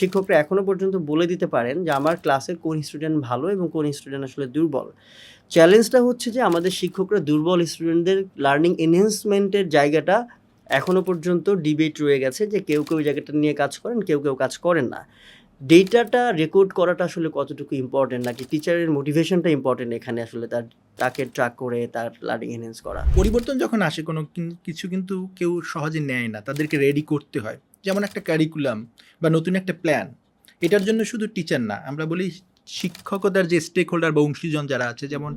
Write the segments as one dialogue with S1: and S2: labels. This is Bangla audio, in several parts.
S1: শিক্ষকরা এখনো পর্যন্ত বলে দিতে পারেন যে আমার ক্লাসের কোন স্টুডেন্ট ভালো এবং কোন স্টুডেন্ট আসলে দুর্বল। চ্যালেঞ্জটা হচ্ছে যে আমাদের শিক্ষকরা দুর্বল স্টুডেন্টদের লার্নিং এনহ্যান্সমেন্টের জায়গাটা এখনো পর্যন্ত ডিবেট রয়ে গেছে যে কেউ ওই জায়গাটা নিয়ে কাজ করেন, কেউ কাজ করেন না। ডেটাটা রেকর্ড করাটা আসলে কতটুকু ইম্পর্টেন্ট, নাকি টিচারের মোটিভেশনটা ইম্পর্টেন্ট এখানে আসলে তাকে ট্র্যাক করে তার লার্নিং এনহ্যান্স করা?
S2: পরিবর্তন যখন আসে কোনো কিছু কিন্তু কেউ সহজে নেয় না, তাদেরকে রেডি করতে হয়। যেমন একটা কারিকুলাম বা নতুন একটা প্ল্যান, এটার জন্য শুধু টিচার না, আমরা বলি শিক্ষকতার যে স্টেক হোল্ডার বা অংশীজন যারা আছে, যেমন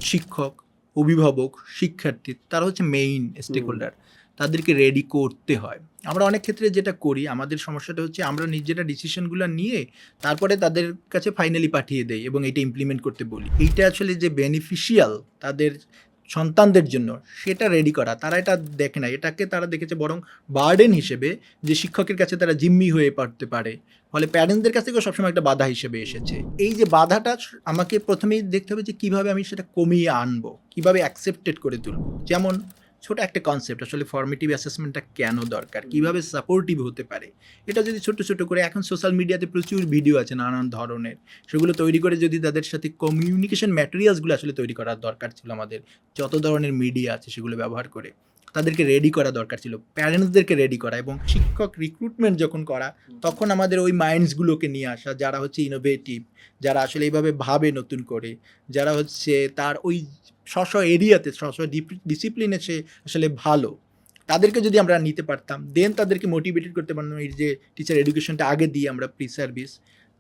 S2: শিক্ষক, অভিভাবক, শিক্ষার্থী, তারা হচ্ছে মেইন স্টেক হোল্ডার। তাদেরকে রেডি করতে হয়। আমরা অনেক ক্ষেত্রে যেটা করি, আমাদের সমস্যাটা হচ্ছে আমরা নিজেরা ডিসিশনগুলো নিয়ে তারপরে তাদের কাছে ফাইনালি পাঠিয়ে দেই এবং এটা ইমপ্লিমেন্ট করতে বলি। এইটা আসলে যে বেনিফিশিয়াল তাদের সন্তানদের জন্য, সেটা রেডি করা তারা এটা দেখে না। এটাকে তারা দেখেছে বরং বার্ডেন হিসেবে, যে শিক্ষকের কাছে তারা জিম্মি হয়ে পড়তে পারে। ফলে প্যারেন্টসদের কাছ থেকেও সবসময় একটা বাধা হিসেবে এসেছে। এই যে বাধাটা আমাকে প্রথমেই দেখতে হবে যে কীভাবে আমি সেটা কমিয়ে আনবো, কীভাবে অ্যাকসেপ্টেড করে তুলব। যেমন ছোট একটা কনসেপ্ট, আসলে ফর্মেটিভ অ্যাসেসমেন্টটা কেন দরকার, কীভাবে সাপোর্টিভ হতে পারে, এটা যদি ছোট ছোট করে, এখন সোশ্যাল মিডিয়াতে প্রচুর ভিডিও আছে নানান ধরনের, সেগুলো তৈরি করে যদি তাদের সাথে কমিউনিকেশন ম্যাটেরিয়ালসগুলো আসলে তৈরি করার দরকার ছিল। আমাদের যত ধরনের মিডিয়া আছে সেগুলো ব্যবহার করে তাদেরকে রেডি করা দরকার ছিল, প্যারেন্টসদেরকে রেডি করা। এবং শিক্ষক রিক্রুটমেন্ট যখন করা, তখন আমাদের ওই মাইন্ডসগুলোকে নিয়ে আসা, যারা হচ্ছে ইনোভেটিভ, যারা আসলে এইভাবে ভাবে নতুন করে, যারা হচ্ছে তার ওই স্ব এরিয়াতে ডিসিপ্লিনে সে আসলে ভালো, তাদেরকে যদি আমরা নিতে পারতাম, দেন তাদেরকে মোটিভেটেড করতে পারতাম। এই যে টিচার এডুকেশনটা আগে দিই আমরা প্রি সার্ভিস,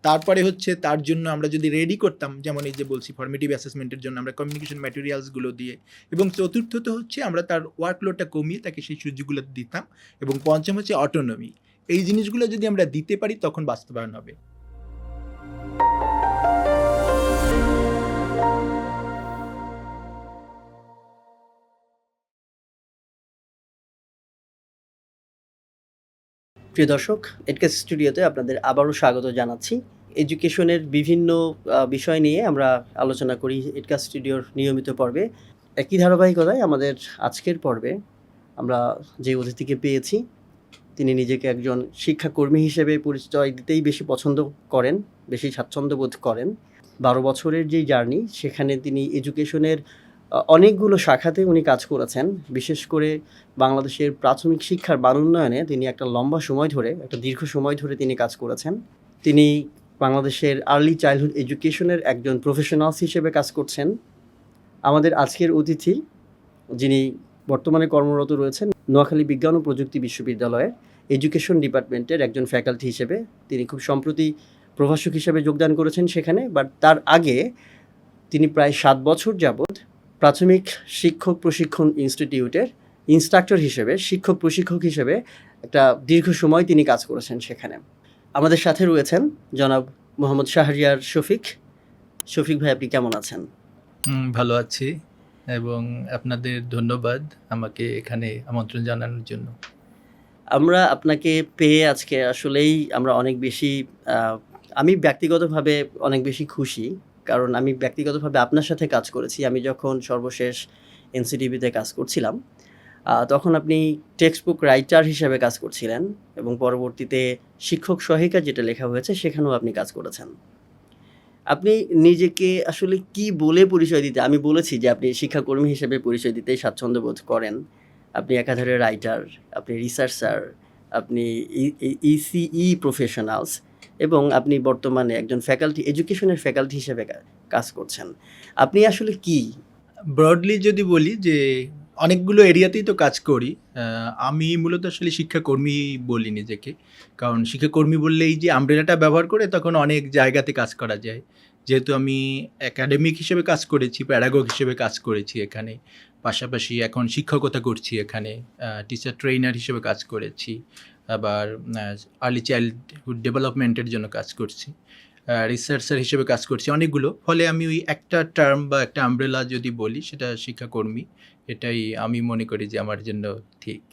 S2: তারপরে হচ্ছে তার জন্য আমরা যদি রেডি করতাম, যেমন এই যে বলছি ফর্মেটিভ অ্যাসেসমেন্টের জন্য আমরা কমিউনিকেশন ম্যাটেরিয়ালসগুলো দিয়ে, এবং চতুর্থত হচ্ছে আমরা তার ওয়ার্কলোডটা কমিয়ে তাকে সেই সুযোগগুলো দিতাম, এবং পঞ্চম হচ্ছে অটোনমি। এই জিনিসগুলো যদি আমরা দিতে পারি তখন বাস্তবায়ন হবে।
S1: প্রিয় দর্শক, এডকাস্ট স্টুডিওতে আপনাদের আবারও স্বাগত জানাচ্ছি। এডুকেশনের বিভিন্ন বিষয় নিয়ে আমরা আলোচনা করি এডকাস্ট স্টুডিওর নিয়মিত পর্বে। একই ধারাবাহিকতায় আমাদের আজকের পর্বে আমরা যে অতিথিকে পেয়েছি, তিনি নিজেকে একজন শিক্ষাকর্মী হিসেবে পরিচয় দিতেই বেশি পছন্দ করেন, বেশি স্বাচ্ছন্দ্য বোধ করেন। 12 বছরের যেই জার্নি, সেখানে তিনি এডুকেশনের অনেকগুলো শাখাতে উনি কাজ করেছেন। বিশেষ করে বাংলাদেশের প্রাথমিক শিক্ষার মান উন্নয়নে তিনি একটা দীর্ঘ সময় ধরে তিনি কাজ করেছেন। তিনি বাংলাদেশের আর্লি চাইল্ডহুড এডুকেশনের একজন প্রফেশনালস হিসেবে কাজ করছেন। আমাদের আজকের অতিথি, যিনি বর্তমানে কর্মরত রয়েছেন নোয়াখালী বিজ্ঞান ও প্রযুক্তি বিশ্ববিদ্যালয়ের এডুকেশন ডিপার্টমেন্টের একজন ফ্যাকাল্টি হিসেবে। তিনি খুব সম্প্রতি প্রভাষক হিসেবে যোগদান করেছেন সেখানে, বাট তার আগে তিনি প্রায় 7 বছর যাবৎ প্রাথমিক শিক্ষক প্রশিক্ষণ ইনস্টিটিউটের ইনস্ট্রাক্টর হিসেবে, শিক্ষক প্রশিক্ষক হিসেবে একটা দীর্ঘ সময় তিনি কাজ করেছেন সেখানে। আমাদের সাথে রয়েছেন জনাব মোহাম্মদ শাহরিয়ার শফিক। শফিক ভাই, আপনি কেমন আছেন?
S3: ভালো আছি, এবং আপনাদের ধন্যবাদ আমাকে এখানে আমন্ত্রণ জানানোর জন্য।
S1: আমরা আপনাকে পেয়ে আজকে আসলেই আমরা অনেক বেশি আমি ব্যক্তিগতভাবে অনেক বেশি খুশি, কারণ আমি ব্যক্তিগতভাবে আপনার সাথে কাজ করেছি। আমি যখন সর্বশেষ এনসিটিভিতে কাজ করছিলাম, তখন আপনি টেক্সট বুক রাইটার হিসেবে কাজ করছিলেন, এবং পরবর্তীতে শিক্ষক সহায়িকা যেটা লেখা হয়েছে সেখানেও আপনি কাজ করেছেন। আপনি নিজেকে আসলে কি বলে পরিচয় দিতে, আমি বলেছি যে আপনি শিক্ষাকর্মী হিসেবে পরিচয় দিতেই স্বাচ্ছন্দ্য বোধ করেন। আপনি একাধারে রাইটার, আপনি রিসার্চার, আপনি ইসিই প্রফেশনালস, এবং আপনি বর্তমানে একজন এডুকেশনের ফ্যাকাল্টি হিসেবে কাজ করছেন। আপনি আসলে কি?
S2: ব্রডলি যদি বলি যে অনেকগুলো এরিয়াতেই তো কাজ করি। আমি মূলত আসলে শিক্ষাকর্মী বলি নিজেকে, কারণ শিক্ষাকর্মী বললে এই যে আমব্রেলাটা ব্যবহার করে তখন অনেক জায়গাতে কাজ করা যায়। যেহেতু আমি একাডেমিক হিসেবে কাজ করেছি, প্যারাগগ হিসেবে কাজ করেছি এখানে, পাশাপাশি এখন শিক্ষকতা করছি এখানে, টিচার ট্রেনার হিসেবে কাজ করেছি, আবার আর্লি চাইল্ডহুড ডেভেলপমেন্টের জন্য কাজ করছি, রিসার্চার হিসেবে কাজ করছি অনেকগুলো। ফলে আমি ওই একটা টার্ম বা একটা আমব্রেলা যদি বলি, সেটা শিক্ষাকর্মী, এটাই আমি মনে করি যে আমার জন্য ঠিক।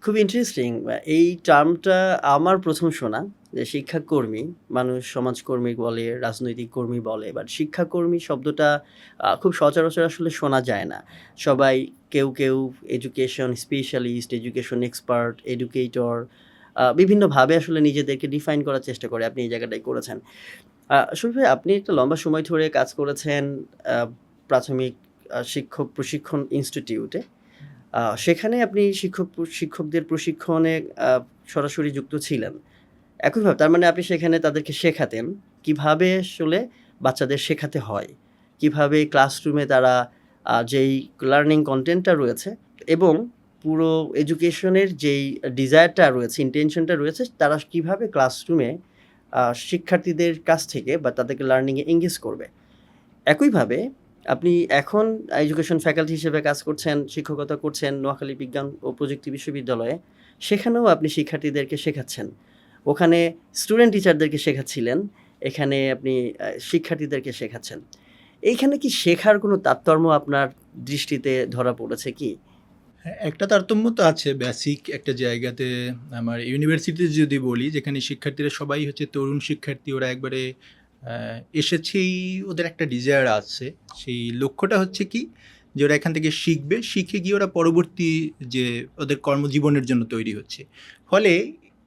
S1: খুব ইন্টারেস্টিং এই টার্মটা আমার প্রথম শোনা, যে শিক্ষাকর্মী। মানুষ সমাজকর্মী বলে, রাজনৈতিক কর্মী বলে, বাট শিক্ষাকর্মী শব্দটা খুব সচরাচর আসলে শোনা যায় না। সবাই কেউ education specialist, education expert, educator, বিভিন্নভাবে আসলে নিজেদেরকে ডিফাইন করার চেষ্টা করে। আপনি এই জায়গাটাই করেছেন। শরীফ ভাই, আপনি একটা লম্বা সময় ধরে কাজ করেছেন আ প্রাথমিক শিক্ষক প্রশিক্ষণ ইনস্টিটিউটে। সেখানে আপনি শিক্ষকদের প্রশিক্ষণে আ সরাসরি যুক্ত ছিলেন। একইভাবে তার মানে আপনি সেখানে তাদেরকে শেখাতেন কিভাবে আসলে বাচ্চাদের শেখাতে হয়। কিভাবে ক্লাসরুমে তারা যেই লার্নিং কনটেন্টটা রয়েছে এবং পুরো এডুকেশনের যেই ডিজায়ারটা রয়েছে, ইনটেনশনটা রয়েছে, তারা কিভাবে ক্লাসরুমে শিক্ষার্থীদের কাছ থেকে বা তাদেরকে লার্নিংয়ে এনগেজ করবে। একইভাবে আপনি এখন এডুকেশন ফ্যাকাল্টি হিসেবে কাজ করছেন, শিক্ষকতা করছেন নোয়াখালী বিজ্ঞান ও প্রযুক্তি বিশ্ববিদ্যালয়ে। সেখানেও আপনি শিক্ষার্থীদেরকে শেখাচ্ছেন। ওখানে স্টুডেন্ট টিচারদেরকে শেখাচ্ছিলেন, এখানে আপনি শিক্ষার্থীদেরকে শেখাচ্ছেন। এইখানে কি শেখার কোনো তারতম্য আপনার দৃষ্টিতে ধরা পড়েছে কি?
S2: হ্যাঁ, একটা তারতম্য তো আছে বেসিক একটা জায়গাতে। আমার ইউনিভার্সিটিতে যদি বলি, যেখানে শিক্ষার্থীরা সবাই হচ্ছে তরুণ শিক্ষার্থী, ওরা একবারে এসেছেই, ওদের একটা ডিজায়ার আছে। সেই লক্ষ্যটা হচ্ছে কি, যে ওরা এখান থেকে শিখবে, শিখে গিয়ে ওরা পরবর্তী যে ওদের কর্মজীবনের জন্য তৈরি হচ্ছে। ফলে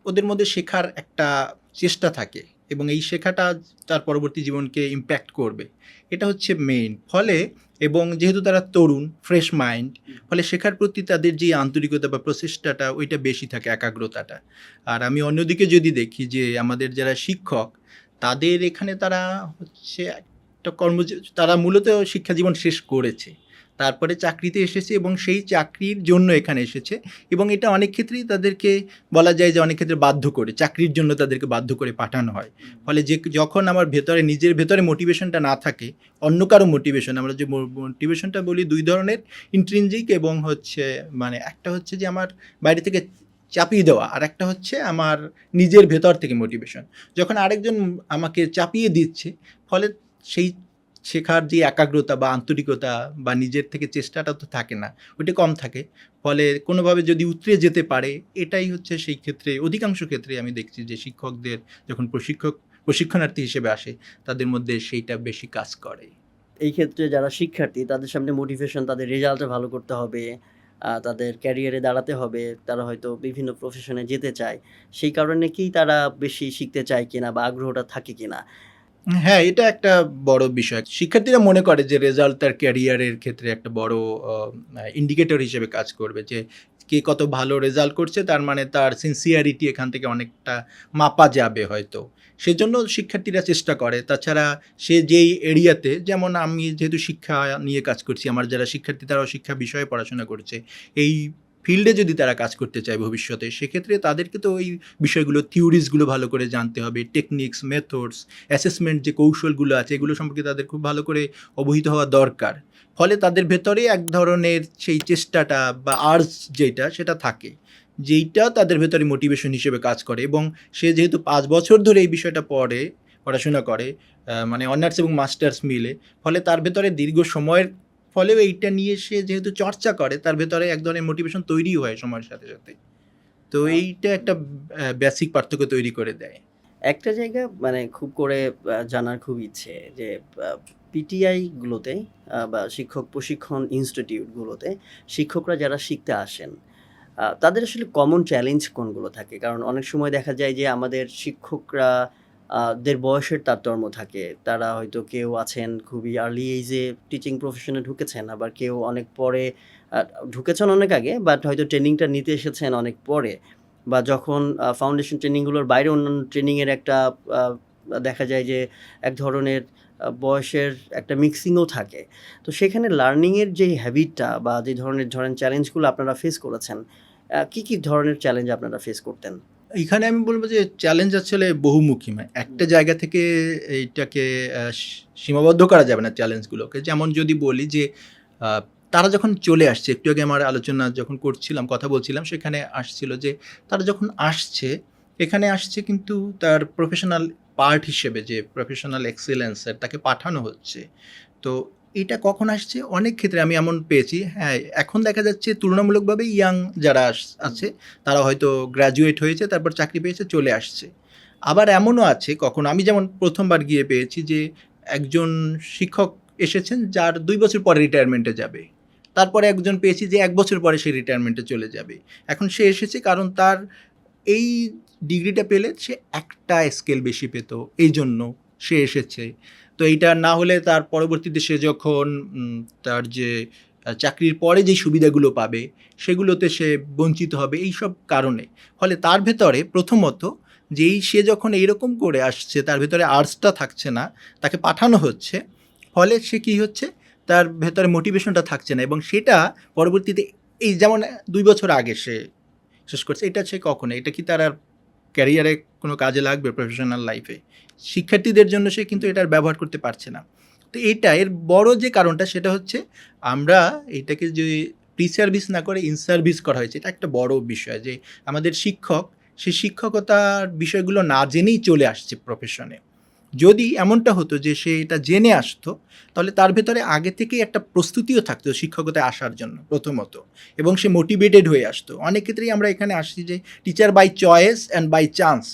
S2: ওদের মধ্যে শেখার একটা চেষ্টা থাকে এবং এই শেখাটা তার পরবর্তী জীবনকে ইম্প্যাক্ট করবে, এটা হচ্ছে মেইন। ফলে এবং যেহেতু তারা তরুণ, ফ্রেশ মাইন্ড, ফলে শেখার প্রতি তাদের যে আন্তরিকতা বা প্রচেষ্টাটা ওইটা বেশি থাকে, একাগ্রতাটা। আর আমি অন্যদিকে যদি দেখি যে আমাদের যারা শিক্ষক, তাদের এখানে তারা হচ্ছে একটা তারা মূলত শিক্ষা জীবন শেষ করেছে, তারপরে চাকরিতে এসেছে এবং সেই চাকরির জন্য এখানে এসেছে। এবং এটা অনেক ক্ষেত্রেই তাদেরকে বলা যায় যে অনেক ক্ষেত্রে বাধ্য করে, চাকরির জন্য তাদেরকে বাধ্য করে পাঠানো হয়। ফলে যখন আমার ভেতরে, নিজের ভেতরে মোটিভেশনটা না থাকে, অন্য কারো মোটিভেশন, আমরা যে মোটিভেশনটা বলি দুই ধরনের, ইন্ট্রিনজিক এবং হচ্ছে মানে একটা হচ্ছে যে আমার বাইরে থেকে চাপিয়ে দেওয়া, আর একটা হচ্ছে আমার নিজের ভেতর থেকে মোটিভেশন। যখন আরেকজন আমাকে চাপিয়ে দিচ্ছে, ফলে সেই শেখার যে একাগ্রতা বা আন্তরিকতা বা নিজের থেকে চেষ্টাটা তো থাকে না, ওইটা কম থাকে। ফলে কোনোভাবে যদি উতরে যেতে পারে, এটাই হচ্ছে সেই ক্ষেত্রে, অধিকাংশ ক্ষেত্রে আমি দেখছি যে শিক্ষকদের যখন প্রশিক্ষণার্থী হিসেবে আসে, তাদের মধ্যে সেইটা বেশি কাজ করে।
S1: এই ক্ষেত্রে যারা শিক্ষার্থী তাদের সামনে মোটিভেশন, তাদের রেজাল্টটা ভালো করতে হবে, তাদের ক্যারিয়ারে দাঁড়াতে হবে, তারা হয়তো বিভিন্ন প্রফেশনে যেতে চায়। সেই কারণে কি তারা বেশি শিখতে চায় কিনা বা আগ্রহটা থাকে কিনা?
S2: হ্যাঁ, এটা একটা বড় বিষয়। শিক্ষার্থীরা মনে করে যে রেজাল্ট তার ক্যারিয়ারের ক্ষেত্রে একটা বড় ইন্ডিকেটর হিসেবে কাজ করবে, যে কে কত ভালো রেজাল্ট করছে তার মানে তার সিনসিয়ারিটি এখান থেকে অনেকটা মাপা যাবে হয়তো। সেজন্য শিক্ষার্থীরা চেষ্টা করে। তাছাড়া সে যেই এরিয়াতে, যেমন আমি যেহেতু শিক্ষা নিয়ে কাজ করছি, আমার যারা শিক্ষার্থী তারাও শিক্ষা বিষয়ে পড়াশোনা করছে, এই ফিল্ডে যদি তারা কাজ করতে চায় ভবিষ্যতে, সেক্ষেত্রে তাদেরকে তো ওই বিষয়গুলো, থিওরিজগুলো ভালো করে জানতে হবে, টেকনিক্স, মেথডস, অ্যাসেসমেন্ট যে কৌশলগুলো আছে, এগুলো সম্পর্কে তাদের খুব ভালো করে অবহিত হওয়া দরকার। ফলে তাদের ভেতরে এক ধরনের সেই চেষ্টাটা বা আর্জ যেটা, সেটা থাকে, যেইটা তাদের ভেতরে মোটিভেশন হিসেবে কাজ করে। এবং সে যেহেতু 5 বছর ধরে এই বিষয়টা পড়াশোনা করে, মানে অনার্স এবং মাস্টার্স মিলে, ফলে তার ভেতরে দীর্ঘ সময়ের ফলেও এইটা নিয়ে সে যেহেতু চর্চা করে, তার ভেতরে এক ধরনের মোটিভেশন তৈরি হয় সময়ের সাথে সাথে। তো এইটা একটা বেসিক পার্থক্য তৈরি করে দেয়।
S1: একটা জায়গা মানে খুব করে জানার খুব ইচ্ছে যে পিটিআই গুলোতে বা শিক্ষক প্রশিক্ষণ ইনস্টিটিউটগুলোতে শিক্ষকরা যারা শিখতে আসেন, তাদের আসলে কমন চ্যালেঞ্জ কোনগুলো থাকে? কারণ অনেক সময় দেখা যায় যে আমাদের শিক্ষকরা দের বয়সের তারতম্য থাকে। তারা হয়তো কেউ আছেন খুবই আর্লি এইজে টিচিং প্রফেশনে ঢুকেছেন, আবার কেউ অনেক পরে আ ঢুকেছেন অনেক আগে, বাট হয়তো ট্রেনিংটা নিতে এসেছেন অনেক পরে। বা যখন ফাউন্ডেশন ট্রেনিংগুলোর বাইরে অন্যান্য ট্রেনিংয়ের একটা আ দেখা যায় যে এক ধরনের বয়সের একটা মিক্সিংও থাকে। তো সেখানে লার্নিংয়ের যেই হ্যাবিটটা বা যে ধরনের ধরেন চ্যালেঞ্জগুলো আপনারা ফেস করেছেন, কি ধরনের চ্যালেঞ্জ আপনারা ফেস করতেন?
S2: এইখানে আমি বলব যে চ্যালেঞ্জ আসলে বহুমুখী। মানে একটা জায়গা থেকে এইটাকে সীমাবদ্ধ করা যাবে না চ্যালেঞ্জগুলোকে। যেমন যদি বলি যে আ তারা যখন চলে আসছে, একটু আগে আমার আলোচনা যখন করছিলাম, কথা বলছিলাম, সেখানে আসছিল যে তারা যখন আসছে, এখানে আসছে কিন্তু তার প্রফেশনাল পার্ট হিসেবে, যে প্রফেশনাল এক্সেলেন্স এর তাকে পাঠানো হচ্ছে। তো এটা কখন আসছে? অনেক ক্ষেত্রে আমি এমন পেয়েছি, হ্যাঁ, এখন দেখা যাচ্ছে তুলনামূলকভাবে ইয়াং যারা আছে, তারা হয়তো গ্র্যাজুয়েট হয়েছে, তারপর চাকরি পেয়েছে, চলে আসছে। আবার এমনও আছে, কখনো আমি যেমন ১ম বার গিয়ে পেয়েছি যে একজন শিক্ষক এসেছেন যার ২ বছর পরে রিটায়ারমেন্টে যাবে। তারপরে একজন পেয়েছি যে ১ বছর পরে সে রিটায়ারমেন্টে চলে যাবে। এখন সে এসেছে কারণ তার এই ডিগ্রিটা পেলে সে একটা স্কেল বেশি পেত, এই জন্য সে এসেছে। তো এইটা না হলে তার পরবর্তীতে সে যখন তার যে চাকরির পরে যে সুবিধাগুলো পাবে সেগুলোতে সে বঞ্চিত হবে এইসব কারণে। ফলে তার ভেতরে প্রথমত যেই সে যখন এইরকম করে আসছে, তার ভেতরে আর্টসটা থাকছে না, তাকে পাঠানো হচ্ছে, ফলে সে কী হচ্ছে, তার ভেতরে মোটিভেশনটা থাকছে না, এবং সেটা পরবর্তীতে এই যেমন 2 বছর আগে সে শেষ করছে, এটা সে কখনো, এটা কি তার আর ক্যারিয়ারে কোনো কাজে লাগবে প্রফেশনাল লাইফে? শিক্ষার্থীদের জন্য সে কিন্তু এটার ব্যবহার করতে পারছে না। তো এইটা এর বড় যে কারণটা সেটা হচ্ছে আমরা এটাকে যে প্রি সার্ভিস না করে ইন সার্ভিস করা হয়েছে, এটা একটা বড় বিষয়। যে আমাদের শিক্ষক সে শিক্ষকতার বিষয়গুলো না জেনেই চলে আসছে প্রফেশনে। যদি এমনটা হতো যে সে এটা জেনে আসতো, তাহলে তার ভেতরে আগে থেকেই একটা প্রস্তুতিও থাকতো শিক্ষকতায় আসার জন্য প্রথমত, এবং সে মোটিভেটেড হয়ে আসতো। অনেক ক্ষেত্রেই আমরা এখানে আসছি যে teacher by choice and by chance,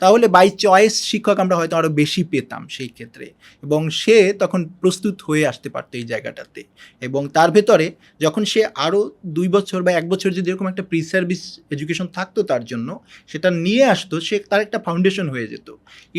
S2: তাহলে বাই চয়েস শিক্ষক আমরা হয়তো আরও বেশি পেতাম সেই ক্ষেত্রে, এবং সে তখন প্রস্তুত হয়ে আসতে পারতো এই জায়গাটাতে। এবং তার ভেতরে যখন সে আরও 2 বছর বা 1 বছর যদি এরকম একটা প্রি সার্ভিস এডুকেশন থাকতো তার জন্য, সেটা নিয়ে আসতো, সে তার একটা ফাউন্ডেশন হয়ে যেত।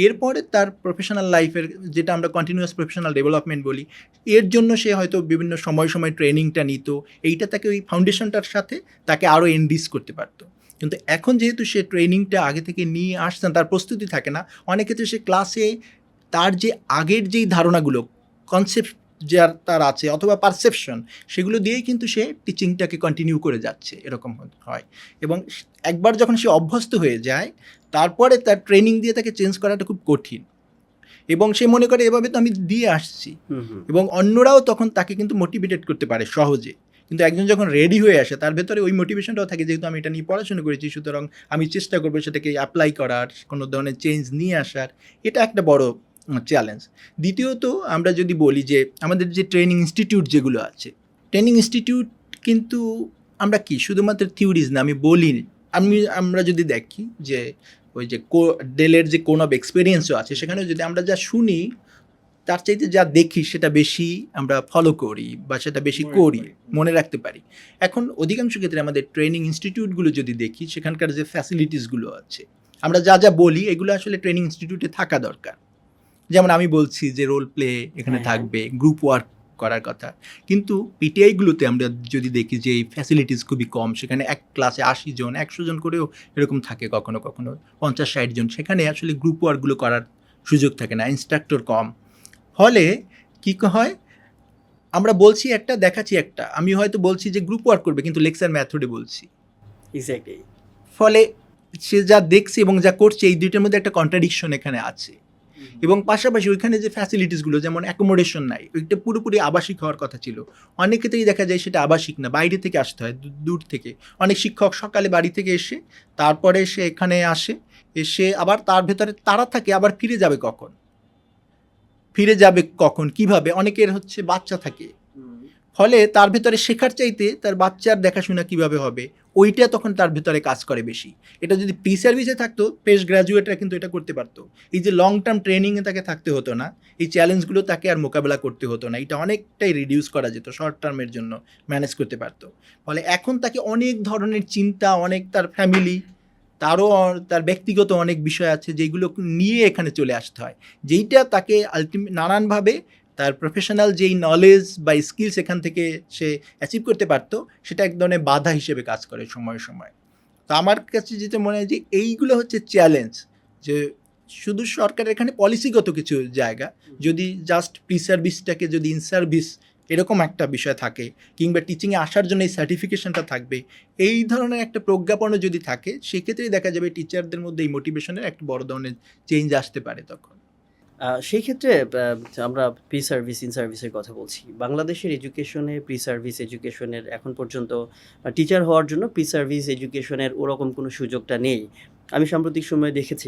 S2: এরপরে তার প্রফেশনাল লাইফের, যেটা আমরা কন্টিনিউয়াস প্রফেশনাল ডেভেলপমেন্ট বলি, এর জন্য সে হয়তো বিভিন্ন সময় সময় ট্রেনিংটা নিত, এইটা তাকে ওই ফাউন্ডেশনটার সাথে তাকে আরও এনরিচ করতে পারতো। কিন্তু এখন যেহেতু সে ট্রেনিংটা আগে থেকে নিয়ে আসছেন, তার প্রস্তুতি থাকে না, অনেক ক্ষেত্রে সে ক্লাসে তার যে আগের যেই ধারণাগুলো, কনসেপ্ট যার তার আছে অথবা পারসেপশন, সেগুলো দিয়েই কিন্তু সে টিচিংটাকে কন্টিনিউ করে যাচ্ছে, এরকম হয়। এবং একবার যখন সে অভ্যস্ত হয়ে যায়, তারপরে তার ট্রেনিং দিয়ে তাকে চেঞ্জ করাটা খুব কঠিন, এবং সে মনে করে এভাবে তো আমি দিয়ে আসছি, এবং অন্যরাও তখন তাকে কিন্তু মোটিভেটেড করতে পারে সহজে। কিন্তু একজন যখন রেডি হয়ে আসে, তার ভেতরে ওই মোটিভেশনটাও থাকে, যেহেতু আমি এটা নিয়ে পড়াশোনা করেছি, সুতরাং আমি চেষ্টা করবো সেটাকে অ্যাপ্লাই করার, কোনো ধরনের চেঞ্জ নিয়ে আসার। এটা একটা বড় চ্যালেঞ্জ। দ্বিতীয়ত আমরা যদি বলি যে আমাদের যে ট্রেনিং ইনস্টিটিউট যেগুলো আছে, ট্রেনিং ইনস্টিটিউট কিন্তু আমরা কি শুধুমাত্র থিওরিজ না, আমি বলি, আমরা যদি দেখি যে ওই যে ডেলের যে কোন অফ এক্সপিরিয়েন্সও আছে, সেখানে যদি আমরা যা শুনি তার চাইতে যা দেখি সেটা বেশি আমরা ফলো করি বা সেটা বেশি করি, মনে রাখতে পারি। এখন অধিকাংশ ক্ষেত্রে আমাদের ট্রেনিং ইনস্টিটিউটগুলো যদি দেখি, সেখানকার যে ফ্যাসিলিটিসগুলো আছে, আমরা যা যা বলি এগুলো আসলে ট্রেনিং ইনস্টিটিউটে থাকা দরকার। যেমন আমি বলছি যে রোল প্লে এখানে থাকবে, গ্রুপ ওয়ার্ক করার কথা, কিন্তু পিটিআইগুলোতে আমরা যদি দেখি যে এই ফ্যাসিলিটিস খুবই কম, সেখানে এক ক্লাসে 80 জন 100 জন করেও এরকম থাকে, কখনো কখনো 50-60 জন, সেখানে আসলে গ্রুপ ওয়ার্কগুলো করার সুযোগ থাকে না, ইনস্ট্রাক্টর কম। ফলে কী হয়, আমরা বলছি একটা, দেখাচ্ছি একটা, আমি হয়তো বলছি যে গ্রুপ ওয়ার্ক করবে, কিন্তু লেকচার মেথডে বলছি।
S1: এক্স্যাক্টলি।
S2: ফলে সে যা দেখছে এবং যা করছে, এই দুইটার মধ্যে একটা কন্ট্রাডিকশন এখানে আছে। এবং পাশাপাশি ওইখানে যে ফ্যাসিলিটিসগুলো, যেমন অ্যাকোমোডেশন নাই, ওইটা পুরোপুরি আবাসিক হওয়ার কথা ছিল, অনেক ক্ষেত্রেই দেখা যায় সেটা আবাসিক না, বাইরে থেকে আসতে হয়, দূর থেকে। অনেক শিক্ষক সকালে বাড়ি থেকে এসে তারপরে সে এখানে আসে, এসে আবার তার ভেতরে তারা থাকে, আবার ফিরে যাবে কখন কিভাবে, অনেকের হচ্ছে বাচ্চা থাকে, ফলে তার ভেতরে শেখার চাইতে তার বাচ্চার দেখাশোনা কিভাবে হবে, ওইটা তখন তার ভেতরে কাজ করে বেশি। এটা যদি প্রি সার্ভিসে থাকতো, ফ্রেশ গ্র্যাজুয়েটরা কিন্তু এটা করতে পারতো, এই যে লং টার্ম ট্রেনিংয়ে তাকে থাকতে হতো না, এই চ্যালেঞ্জগুলো তাকে আর মোকাবেলা করতে হতো না, এটা অনেকটাই রিডিউস করা যেত, শর্ট টার্মের জন্য ম্যানেজ করতে পারতো। ফলে এখন তাকে অনেক ধরনের চিন্তা, অনেক তার ফ্যামিলি, তারও তার ব্যক্তিগত অনেক বিষয় আছে যেগুলো নিয়ে এখানে চলে আসতে হয়, যেইটা তাকে নানানভাবে তার প্রফেশনাল যেই নলেজ বা স্কিলস এখান থেকে সে অ্যাচিভ করতে পারতো, সেটা এক ধরনের বাধা হিসেবে কাজ করে সময় সময়। তো আমার কাছে যেটা মনে হয় যে এইগুলো হচ্ছে চ্যালেঞ্জ, যে শুধু সরকারের এখানে পলিসিগত কিছু জায়গা, যদি জাস্ট প্রি সার্ভিসটাকে যদি ইন সার্ভিস এরকম একটা বিষয় থাকে, কিংবা টিচিংয়ে আসার জন্য এই সার্টিফিকেশনটা থাকবে, এই ধরনের একটা প্রজ্ঞাপনও যদি থাকে, সেক্ষেত্রেই দেখা যাবে টিচারদের মধ্যে এই মোটিভেশনের একটা বড় ধরনের চেঞ্জ আসতে পারে তখন।
S1: সেই ক্ষেত্রে আমরা প্রি সার্ভিস ইন সার্ভিসের কথা বলছি। বাংলাদেশের এডুকেশনে প্রি সার্ভিস এডুকেশনের এখন পর্যন্ত টিচার হওয়ার জন্য প্রি সার্ভিস এডুকেশনের ওরকম কোনো সুযোগটা নেই। আমি সাম্প্রতিক সময়ে দেখেছি,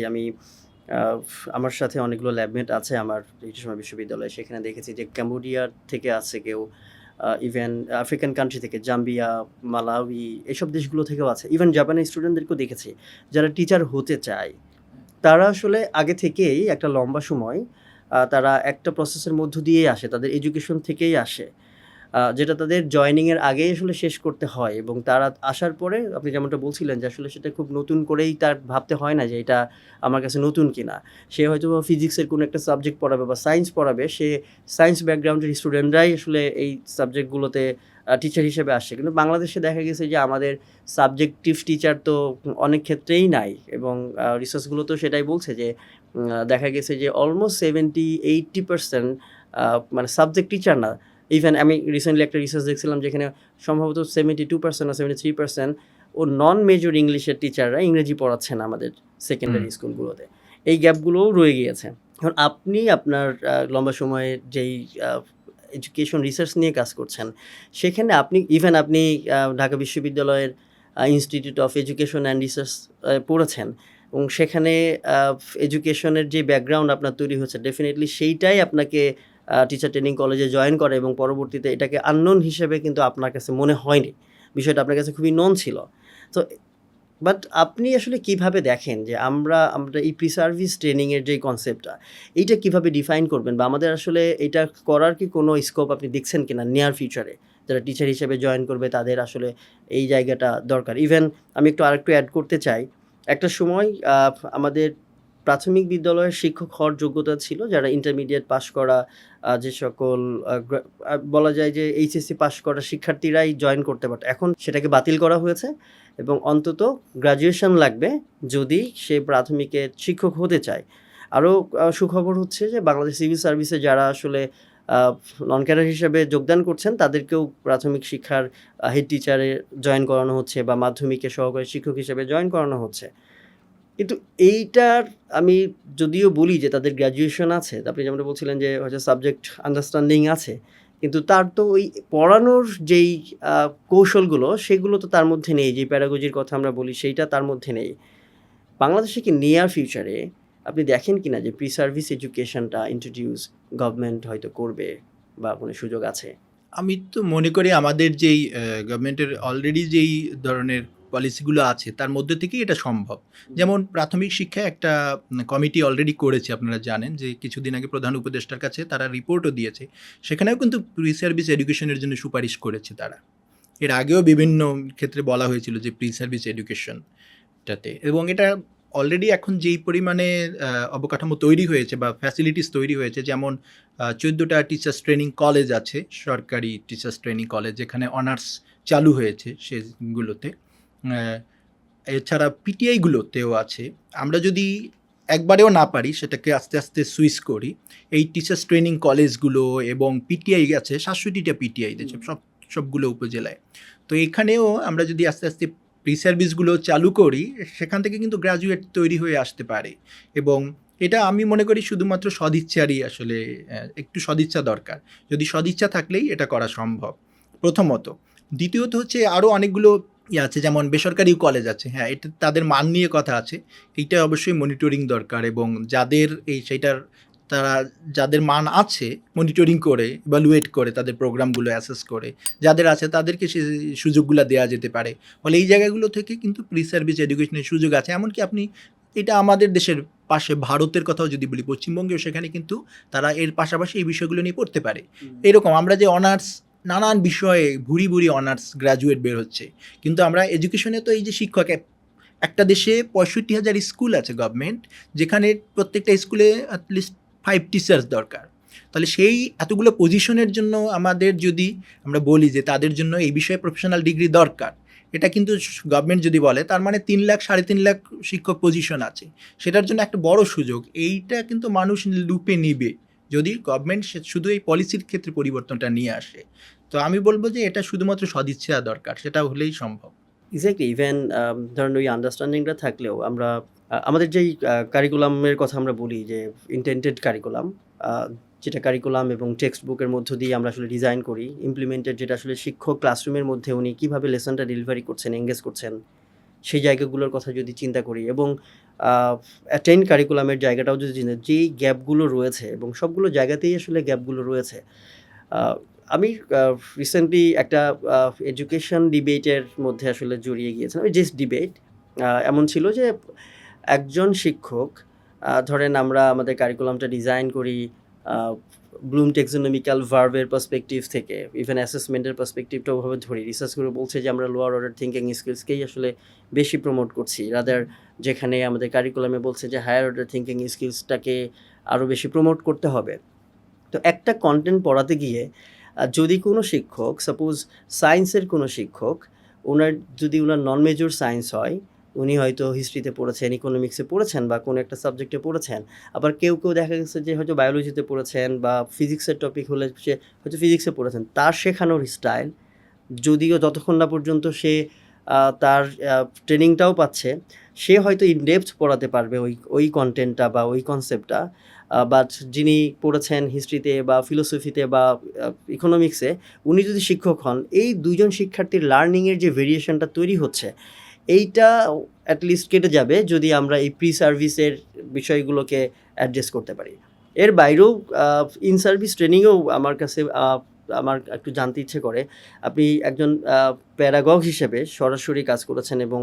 S1: আমার সাথে অনেকগুলো ল্যাবমেট আছে আমার সময় বিশ্ববিদ্যালয়ে, সেখানে দেখেছি যে ক্যাম্বোডিয়ার থেকে আছে কেউ, ইভেন আফ্রিকান কান্ট্রি থেকে জাম্বিয়া, মালাউই, এসব দেশগুলো থেকেও আছে, ইভেন জাপানি স্টুডেন্টদেরকেও দেখেছি যারা টিচার হতে চায়। তারা আসলে আগে থেকেই একটা লম্বা সময় তারা একটা প্রসেসের মধ্য দিয়েই আসে, তাদের এডুকেশন থেকেই আসে। যেটা তাদের জয়েনিংয়ের আগেই আসলে শেষ করতে হয়, এবং তারা আসার পরে আপনি যেমনটা বলছিলেন যে আসলে সেটা খুব নতুন করেই তার ভাবতে হয় না যে এটা আমার কাছে নতুন কিনা। সে হয়তো ফিজিক্সের কোনো একটা সাবজেক্ট পড়াবে বা সায়েন্স পড়াবে, সে সায়েন্স ব্যাকগ্রাউন্ডের স্টুডেন্টরাই আসলে এই সাবজেক্টগুলোতে টিচার হিসেবে আসছে। কিন্তু বাংলাদেশে দেখা গেছে যে আমাদের সাবজেক্টিভ টিচার তো অনেক ক্ষেত্রেই নাই, এবং রিসার্চগুলো তো সেটাই বলছে যে দেখা গেছে যে অলমোস্ট 70-80% মানে সাবজেক্ট টিচার না। ইভেন আমি রিসেন্টলি একটা রিসার্চ দেখছিলাম যেখানে সম্ভবত 72% or 73% ও নন মেজর ইংলিশের টিচাররা ইংরেজি পড়াচ্ছেন আমাদের সেকেন্ডারি স্কুলগুলোতে। এই গ্যাপগুলোও রয়ে গিয়েছে। এখন আপনি আপনার লম্বা সময়ের যেই এডুকেশন রিসার্চ নিয়ে কাজ করছেন, সেখানে আপনি ঢাকা বিশ্ববিদ্যালয়ের institute of education and research পড়েছেন, এবং সেখানে এডুকেশনের যে ব্যাকগ্রাউন্ড আপনার তৈরি হচ্ছে, ডেফিনেটলি সেইটাই আপনাকে টিচার ট্রেনিং কলেজে জয়েন করে, এবং পরবর্তীতে এটাকে আননোন হিসেবে কিন্তু আপনার কাছে মনে হয়নি। বিষয়টা আপনার কাছে খুবই নোন ছিল। তো বাট আপনি আসলে কিভাবে দেখেন যে আমরা এই প্রি সার্ভিস ট্রেনিংয়ের যে কনসেপ্টটা, এইটা কিভাবে ডিফাইন করবেন, বা আমাদের আসলে এটা করার কি কোনো স্কোপ আপনি দেখছেন কিনা নিয়ার ফিউচারে? যারা টিচার হিসেবে জয়েন করবে তাদের আসলে এই জায়গাটা দরকার। ইভেন আমি আরেকটু অ্যাড করতে চাই। একটা সময় আমাদের প্রাথমিক বিদ্যালয়ের শিক্ষক হওয়ার যোগ্যতা ছিল যারা ইন্টারমিডিয়েট পাস করা, যে সকল বলা যায় যে এইচএসসি পাস করা শিক্ষার্থীরাই জয়েন করতে পারত। এখন সেটাকে বাতিল করা হয়েছে, এবং অন্তত গ্র্যাজুয়েশন লাগবে যদি সে প্রাথমিকের শিক্ষক হতে চায়। আরও সুখবর হচ্ছে যে বাংলাদেশ সিভিল সার্ভিসে যারা আসলে নন ক্যাডার হিসেবে যোগদান করছেন তাদেরকেও প্রাথমিক শিক্ষার হেড টিচারে জয়েন করানো হচ্ছে, বা মাধ্যমিকে সহকারী শিক্ষক হিসেবে জয়েন করানো হচ্ছে। কিন্তু এইটার আমি যদিও বলি যে তাদের গ্র্যাজুয়েশন আছে, আপনি যেমনটা বলছিলেন যে হয়তো সাবজেক্ট আন্ডারস্ট্যান্ডিং আছে, কিন্তু তার তো ওই পড়ানোর যেই কৌশলগুলো সেগুলো তো তার মধ্যে নেই। যে প্যাডাগজির কথা আমরা বলি সেইটা তার মধ্যে নেই। বাংলাদেশে কি নিয়ার ফিউচারে আপনি দেখেন কিনা যে প্রি সার্ভিস এডুকেশনটা ইন্ট্রোডিউস গভর্নমেন্ট হয়তো করবে, বা কোনো সুযোগ আছে?
S2: আমি তো মনে করি আমাদের যেই গভর্নমেন্টের অলরেডি যেই ধরনের পলিসিগুলো আছে তার মধ্যে থেকেই এটা সম্ভব। যেমন প্রাথমিক শিক্ষায় একটা কমিটি অলরেডি করেছে, আপনারা জানেন যে কিছুদিন আগে প্রধান উপদেষ্টার কাছে তারা রিপোর্টও দিয়েছে। সেখানেও কিন্তু প্রি সার্ভিস এডুকেশনের জন্য সুপারিশ করেছে তারা। এর আগেও বিভিন্ন ক্ষেত্রে বলা হয়েছিল যে প্রি সার্ভিস এডুকেশনটাতে, এবং এটা অলরেডি এখন যেই পরিমাণে অবকাঠামো তৈরি হয়েছে বা ফ্যাসিলিটিস তৈরি হয়েছে, যেমন 14টা টিচার্স ট্রেনিং কলেজ আছে, সরকারি টিচার্স ট্রেনিং কলেজ, যেখানে অনার্স চালু হয়েছে সেগুলোতে। এছাড়া পিটিআইগুলোতেও আছে। আমরা যদি একবারেও না পারি সেটাকে আস্তে আস্তে সুইচ করি, এই টিচার্স ট্রেনিং কলেজগুলো এবং পিটিআই আছে 67টা পিটিআই দেশে সবগুলো উপজেলায়। তো এখানেও আমরা যদি আস্তে আস্তে প্রি সার্ভিসগুলো চালু করি, সেখান থেকে কিন্তু গ্র্যাজুয়েট তৈরি হয়ে আসতে পারে। এবং এটা আমি মনে করি শুধুমাত্র সদিচ্ছারই আসলে একটু সদিচ্ছা দরকার। যদি সদিচ্ছা থাকলেই এটা করা সম্ভব, প্রথমত। দ্বিতীয়ত হচ্ছে আরও অনেকগুলো আছে, যেমন বেসরকারি কলেজ আছে, হ্যাঁ, এটা তাদের মান নিয়ে কথা আছে। এইটা অবশ্যই মনিটরিং দরকার, এবং যাদের সেইটার তারা যাদের মান আছে মনিটরিং করে ইভ্যালুয়েট করে তাদের প্রোগ্রামগুলো অ্যাসেস করে, যাদের আছে তাদেরকে সে সুযোগগুলো দেওয়া যেতে পারে। ফলে এই জায়গাগুলো থেকে কিন্তু প্রি সার্ভিস এডুকেশনের সুযোগ আছে। এমনকি আপনি এটা আমাদের দেশের পাশে ভারতের কথাও যদি বলি, পশ্চিমবঙ্গেও সেখানে কিন্তু তারা এর পাশাপাশি এই বিষয়গুলো নিয়ে পড়তে পারে। এরকম আমরা যে অনার্স নানান বিষয়ে ভুরি ভুরি অনার্স গ্র্যাজুয়েট বের হচ্ছে, কিন্তু আমরা এডুকেশনে তো এই যে শিক্ষক, একটা দেশে 65,000 স্কুল আছে গভর্নমেন্ট, যেখানে প্রত্যেকটা স্কুলে অ্যাটলিস্ট 5 টিচার্স দরকার। তাহলে সেই এতগুলো পজিশনের জন্য আমাদের যদি আমরা বলি যে তাদের জন্য এই বিষয়ে প্রফেশনাল ডিগ্রি দরকার, এটা কিন্তু গভর্নমেন্ট যদি বলে তার মানে 3 লাখ 3.5 লাখ শিক্ষক পজিশন আছে, সেটার জন্য একটা বড় সুযোগ। এইটা কিন্তু মানুষ লুপে নিবে যদি গভর্নমেন্ট শুধু এই পলিসির ক্ষেত্রে পরিবর্তনটা নিয়ে আসে। তো আমি বলবো যে এটা শুধুমাত্র সদিচ্ছা দরকার, সেটা হলেই সম্ভব।
S1: এক্স্যাক্টলি। ইভেন ধরেন ওই আন্ডারস্ট্যান্ডিংটা থাকলেও আমরা আমাদের যেই কারিকুলামের কথা আমরা বলি যে ইন্টেন্টেড কারিকুলাম, যেটা কারিকুলাম এবং টেক্সট বুকের মধ্য দিয়ে আমরা আসলে ডিজাইন করি, ইমপ্লিমেন্টেড যেটা আসলে শিক্ষক ক্লাসরুমের মধ্যে উনি কীভাবে লেসনটা ডেলিভারি করছেন, এঙ্গেজ করছেন, সেই জায়গাগুলোর কথা যদি চিন্তা করি, এবং অ্যাটেন্ড কারিকুলামের জায়গাটাও যদি চিন্তা, যেই গ্যাপগুলো রয়েছে, এবং সবগুলো জায়গাতেই আসলে গ্যাপগুলো রয়েছে। আমি রিসেন্টলি একটা এডুকেশন ডিবেটের মধ্যে আসলে জড়িয়ে গিয়েছিলাম। জাস্ট ডিবেট এমন ছিল যে একজন শিক্ষক, ধরেন আমরা আমাদের কারিকুলামটা ডিজাইন করি ব্লুম টেক্সোনমিক্যাল ভার্বের পার্সপেক্টিভ থেকে ইভেন অ্যাসেসমেন্টের পার্সপেক্টিভটা ওভাবে ধরি, রিসার্চ করে বলছে যে আমরা লোয়ার অর্ডার থিঙ্কিং স্কিলসকেই আসলে বেশি প্রমোট করছি, রাদার যেখানে আমাদের কারিকুলামে বলছে যে হায়ার অর্ডার থিঙ্কিং স্কিলসটাকে আরও বেশি প্রমোট করতে হবে। তো একটা কন্টেন্ট পড়াতে গিয়ে যদি কোনো শিক্ষক, সাপোজ সায়েন্সের কোনো শিক্ষক, যদি ওনার নন মেজর সায়েন্স হয়, উনি হয়তো হিস্ট্রিতে পড়েছেন, ইকোনমিক্সে পড়েছেন বা কোনো একটা সাবজেক্টে পড়েছেন, আবার কেউ দেখা গেছে যে হয়তো বায়োলজিতে পড়েছেন বা ফিজিক্সের টপিক হলে সে হয়তো ফিজিক্সে পড়েছেন, তার শেখানোর স্টাইল, যদিও যতক্ষণ না পর্যন্ত সে তার ট্রেনিংটাও পাচ্ছে, সে হয়তো ইনডেপথ পড়াতে পারবে ওই কন্টেন্টটা বা ওই কনসেপ্টটা, বাট যিনি পড়েছেন হিস্ট্রিতে বা ফিলোসফিতে বা ইকোনমিক্সে, উনি যদি শিক্ষক হন, এই দুজন শিক্ষার্থীর লার্নিংয়ের যে ভেরিয়েশনটা তৈরি হচ্ছে, এইটা অ্যাটলিস্ট কেটে যাবে যদি আমরা এই প্রি সার্ভিসের বিষয়গুলোকে অ্যাড্রেস করতে পারি। এর বাইরেও ইন সার্ভিস ট্রেনিংয়েও আমার একটু জানতে ইচ্ছে করে, আপনি একজন প্যারাগগ হিসেবে সরাসরি কাজ করেছেন এবং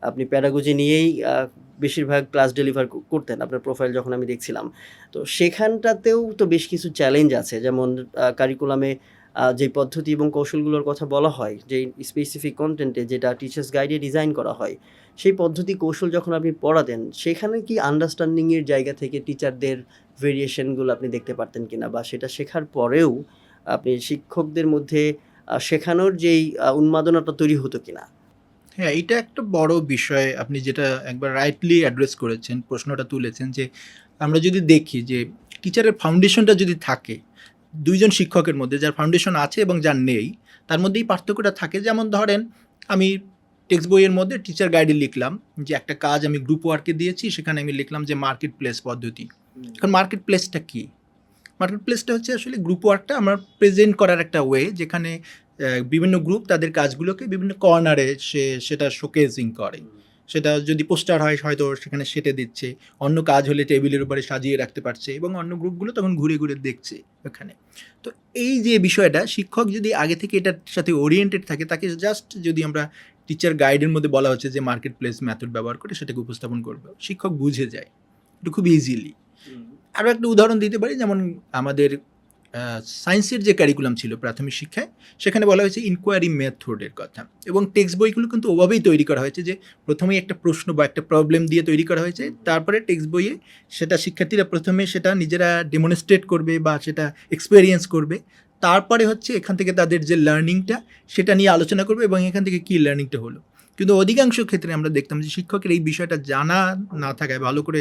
S1: আপনি প্যারাগজি নিয়েই বেশিরভাগ ক্লাস ডেলিভার করতেন আপনার প্রোফাইল যখন আমি দেখছিলাম। তো সেখানটাতেও তো বেশ কিছু চ্যালেঞ্জ আছে, যেমন কারিকুলামে যে পদ্ধতি এবং কৌশলগুলোর কথা বলা হয়, যে স্পেসিফিক কন্টেন্টে যেটা টিচার্স গাইডে ডিজাইন করা হয়, সেই পদ্ধতি কৌশল যখন আপনি পড়াতেন, সেখানে কি আন্ডারস্ট্যান্ডিংয়ের জায়গা থেকে টিচারদের ভেরিয়েশনগুলো আপনি দেখতে পারতেন কিনা, বা সেটা শেখার পরেও আপনি শিক্ষকদের মধ্যে শেখানোর যেই উন্মাদনাটা তৈরি হতো কিনা?
S2: হ্যাঁ, এটা একটা বড় বিষয়। আপনি যেটা একবার রাইটলি অ্যাড্রেস করেছেন, প্রশ্নটা তুলেছেন যে আমরা যদি দেখি যে টিচারের ফাউন্ডেশনটা যদি থাকে দুইজন শিক্ষকের মধ্যে, যার ফাউন্ডেশন আছে এবং যার নেই, তার মধ্যেই পার্থক্যটা থাকে। যেমন ধরেন, আমি টেক্সট বইয়ের মধ্যে টিচার গাইডে লিখলাম যে একটা কাজ আমি গ্রুপ ওয়ার্কে দিয়েছি, সেখানে আমি লিখলাম যে মার্কেট প্লেস পদ্ধতি। এখন মার্কেট প্লেসটা কী? মার্কেট প্লেসটা হচ্ছে আসলে গ্রুপ ওয়ার্কটা আমার প্রেজেন্ট করার একটা ওয়ে, যেখানে বিভিন্ন গ্রুপ তাদের কাজগুলোকে বিভিন্ন কর্নারে সেটা শোকেজিং করে। সেটা যদি পোস্টার হয় হয়তো সেখানে সেটে দিচ্ছে, অন্য কাজ হলে টেবিলের উপরে সাজিয়ে রাখতে পারছে এবং অন্য গ্রুপগুলো তখন ঘুরে ঘুরে দেখছে ওখানে। তো এই যে বিষয়টা, শিক্ষক যদি আগে থেকে এটার সাথে ওরিয়েন্টেড থাকে, তাকে জাস্ট যদি আমরা টিচার গাইডের মধ্যে বলা হচ্ছে যে মার্কেট প্লেস মেথড ব্যবহার করে সেটাকে উপস্থাপন করবে, শিক্ষক বুঝে যায় এটা খুব ইজিলি। আরও একটা উদাহরণ দিতে পারি, যেমন আমাদের সায়েন্সের যে ক্যারিকুলাম ছিল প্রাথমিক শিক্ষায়, সেখানে বলা হয়েছে ইনকোয়ারি মেথডের কথা, এবং টেক্সট বইগুলো কিন্তু ওভাবেই তৈরি করা হয়েছে যে প্রথমেই একটা প্রশ্ন বা একটা প্রবলেম দিয়ে তৈরি করা হয়েছে, তারপরে টেক্সট বইয়ে সেটা শিক্ষার্থীরা প্রথমে সেটা নিজেরা ডেমনস্ট্রেট করবে বা সেটা এক্সপেরিয়েন্স করবে, তারপরে হচ্ছে এখান থেকে তাদের যে লার্নিংটা সেটা নিয়ে আলোচনা করবে এবং এখান থেকে কী লার্নিংটা হলো। কিন্তু অধিকাংশ ক্ষেত্রে আমরা দেখতাম যে শিক্ষকের এই বিষয়টা জানা না থাকায়, ভালো করে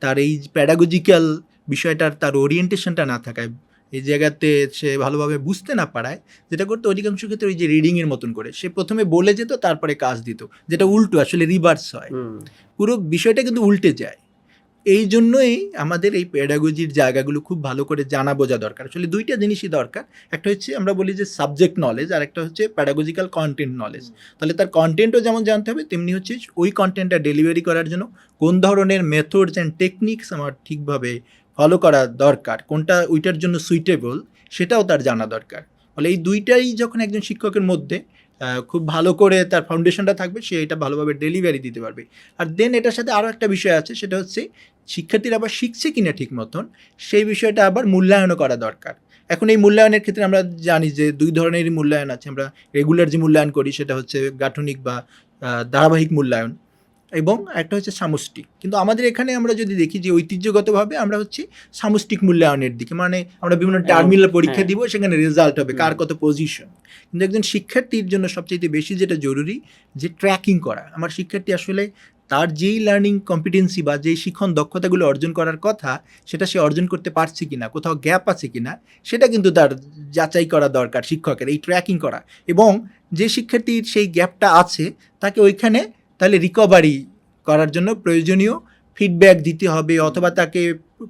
S2: তার এই প্যাডাগজিক্যাল বিষয়টার তার ওরিয়েন্টেশনটা না থাকায়, এই জায়গাতে সে ভালোভাবে বুঝতে না পারায়, যেটা করতো অধিকাংশ ক্ষেত্রে ওই যে রিডিংয়ের মতন করে সে প্রথমে বলে যেত, তারপরে কাজ দিত, যেটা উল্টো আসলে রিভার্স হয়, পুরো বিষয়টা কিন্তু উল্টে যায়। এই জন্যই আমাদের এই প্যাডাগজির জায়গাগুলো খুব ভালো করে জানা বোঝা দরকার। আসলে দুইটা জিনিসই দরকার, একটা হচ্ছে আমরা বলি যে সাবজেক্ট নলেজ, আর একটা হচ্ছে প্যাডাগজিক্যাল কন্টেন্ট নলেজ। তাহলে তার কন্টেন্টও যেমন জানতে হবে, তেমনি হচ্ছে ওই কন্টেন্টটা ডেলিভারি করার জন্য কোন ধরনের মেথডস অ্যান্ড টেকনিক্স আমার ঠিকভাবে ফলো করা দরকার, কোনটা ওইটার জন্য সুইটেবল, সেটাও তার জানা দরকার। ফলে এই দুইটাই যখন একজন শিক্ষকের মধ্যে খুব ভালো করে তার ফাউন্ডেশনটা থাকবে, সে এটা ভালোভাবে ডেলিভারি দিতে পারবে। আর দেন এটার সাথে আরও একটা বিষয় আছে, সেটা হচ্ছে শিক্ষার্থীরা আবার শিখছে কিনা ঠিক মতন, সেই বিষয়টা আবার মূল্যায়নও করা দরকার। এখন এই মূল্যায়নের ক্ষেত্রে আমরা জানি যে দুই ধরনেরই মূল্যায়ন আছে। আমরা রেগুলার যে মূল্যায়ন করি সেটা হচ্ছে গাঠনিক বা ধারাবাহিক মূল্যায়ন, এবং একটা হচ্ছে সামষ্টিক। কিন্তু আমাদের এখানে আমরা যদি দেখি যে ঐতিহ্যগতভাবে আমরা হচ্ছে সামষ্টিক মূল্যায়নের দিকে, মানে আমরা বিভিন্ন টার্মিনাল পরীক্ষা দিব, সেখানে রেজাল্ট হবে কার কত পজিশন। কিন্তু একজন শিক্ষার্থীর জন্য সবচেয়ে বেশি যেটা জরুরি, যে ট্র্যাকিং করা, আমার শিক্ষার্থী আসলে তার যেই লার্নিং কম্পিটেন্সি বা যেই শিক্ষণ দক্ষতাগুলো অর্জন করার কথা, সেটা সে অর্জন করতে পারছে কিনা, কোথাও গ্যাপ আছে কিনা, সেটা কিন্তু তার যাচাই করা দরকার শিক্ষকের, এই ট্র্যাকিং করা। এবং যে শিক্ষার্থীর সেই গ্যাপটা আছে, তাকে ওইখানে তাহলে রিকভারি করার জন্য প্রয়োজনীয় ফিডব্যাক দিতে হবে, অথবা তাকে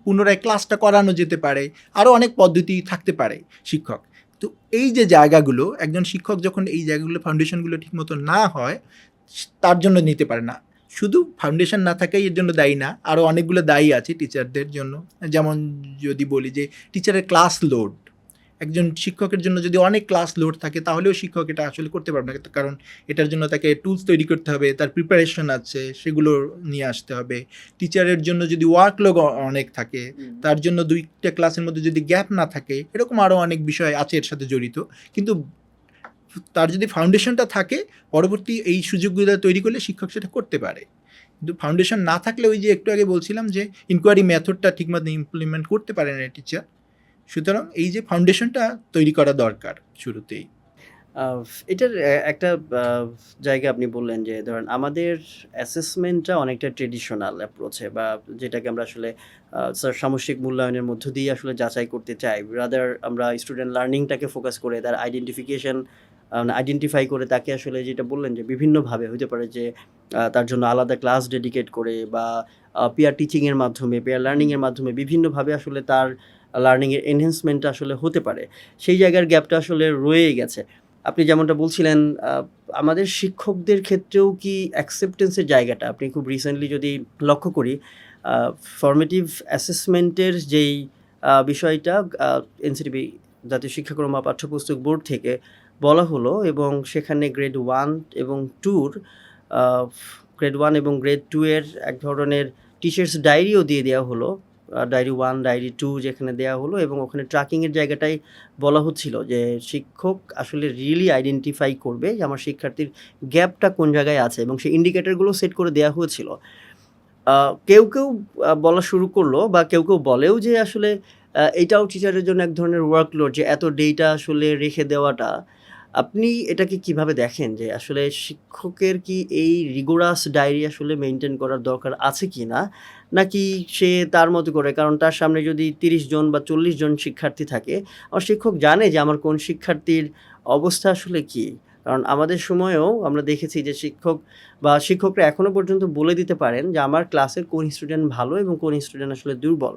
S2: পুনরায় ক্লাসটা করানো যেতে পারে, আরও অনেক পদ্ধতি থাকতে পারে শিক্ষক। তো এই যে জায়গাগুলো, একজন শিক্ষক যখন এই জায়গাগুলো ফাউন্ডেশনগুলো ঠিকমতো না হয়, তার জন্য নিতে পারে না। শুধু ফাউন্ডেশন না থাকাই এর জন্য দায়ী না, আরও অনেকগুলো দায়ী আছে টিচারদের জন্য। যেমন যদি বলি যে টিচারের ক্লাস লোড, একজন শিক্ষকের জন্য যদি অনেক ক্লাস লোড থাকে তাহলেও শিক্ষক এটা আসলে করতে পারবে না, কারণ এটার জন্য তাকে টুলস তৈরি করতে হবে, তার প্রিপারেশন আছে, সেগুলো নিয়ে আসতে হবে। টিচারের জন্য যদি ওয়ার্কলোড অনেক থাকে, তার জন্য 2টা ক্লাসের মধ্যে যদি গ্যাপ না থাকে, এরকম আরও অনেক বিষয় আছে এর সাথে জড়িত। কিন্তু তার যদি ফাউন্ডেশনটা থাকে, পরবর্তী এই সুযোগগুলো তৈরি করলে শিক্ষক সেটা করতে পারে। কিন্তু ফাউন্ডেশন না থাকলে ওই যে একটু আগে বলছিলাম যে ইনকোয়ারি মেথডটা ঠিকমতো ইমপ্লিমেন্ট করতে পারে না টিচার। সুতরাং এই যে ফাউন্ডেশনটা তৈরি করা দরকার শুরুতেই।
S1: এটার একটা জায়গা আপনি বললেন যে ধরেন আমাদের অ্যাসেসমেন্টটা অনেকটা ট্রেডিশনাল অ্যাপ্রোচে, বা যেটাকে আমরা আসলে সামষ্টিক মূল্যায়নের মধ্য দিয়ে আসলে যাচাই করতে চাই। রাদার আমরা স্টুডেন্ট লার্নিংটাকে ফোকাস করে তার আইডেন্টিফাই করে তাকে আসলে যেটা বললেন যে বিভিন্নভাবে হতে পারে যে তার জন্য আলাদা ক্লাস ডেডিকেট করে, বা পিয়ার টিচিংয়ের মাধ্যমে, পিয়ার লার্নিংয়ের মাধ্যমে বিভিন্নভাবে আসলে তার লার্নিংয়ের এনহ্যান্সমেন্টটা আসলে হতে পারে। সেই জায়গার গ্যাপটা আসলে রয়েই গেছে। আপনি যেমনটা বলছিলেন, আমাদের শিক্ষকদের ক্ষেত্রেও কি অ্যাকসেপ্টেন্সের জায়গাটা আপনি খুব রিসেন্টলি যদি লক্ষ্য করি, ফরমেটিভ অ্যাসেসমেন্টের যেই বিষয়টা এনসিটিবি জাতীয় শিক্ষাক্রম বা পাঠ্যপুস্তক বোর্ড থেকে বলা হলো, এবং সেখানে গ্রেড 1 এবং 2-র গ্রেড 1 এবং গ্রেড 2 এর এক ধরনের টিচার্স ডায়েরিও দিয়ে দেওয়া হলো। ডায়েরি 1, ডায়েরি 2 যেখানে দেওয়া হলো, এবং ওখানে ট্র্যাকিংয়ের জায়গাটাই বলা হচ্ছিল যে শিক্ষক আসলে রিয়েলি আইডেন্টিফাই করবে যে আমার শিক্ষার্থীর গ্যাপটা কোন জায়গায় আছে, এবং সেই ইন্ডিকেটরগুলো সেট করে দেওয়া হয়েছিল। কেউ বলা শুরু করলো, বা কেউ বলেও যে আসলে এটাও টিচারের জন্য এক ধরনের ওয়ার্কলোড, যে এত ডেটা আসলে রেখে দেওয়াটা। আপনি এটাকে কিভাবে দেখেন যে আসলে শিক্ষকের কি এই রিগোরাস ডায়েরি আসলে মেইনটেইন করার দরকার আছে কি না? নাকি সে তার মতো করে, কারণ তার সামনে যদি 30 জন বা 40 জন শিক্ষার্থী থাকে, আমার শিক্ষক জানে যে আমার কোন শিক্ষার্থীর অবস্থা আসলে কী? কারণ আমাদের সময়েও আমরা দেখেছি যে শিক্ষকরা এখনও পর্যন্ত বলে দিতে পারেন যে আমার ক্লাসের কোন স্টুডেন্ট ভালো এবং কোন স্টুডেন্ট আসলে দুর্বল।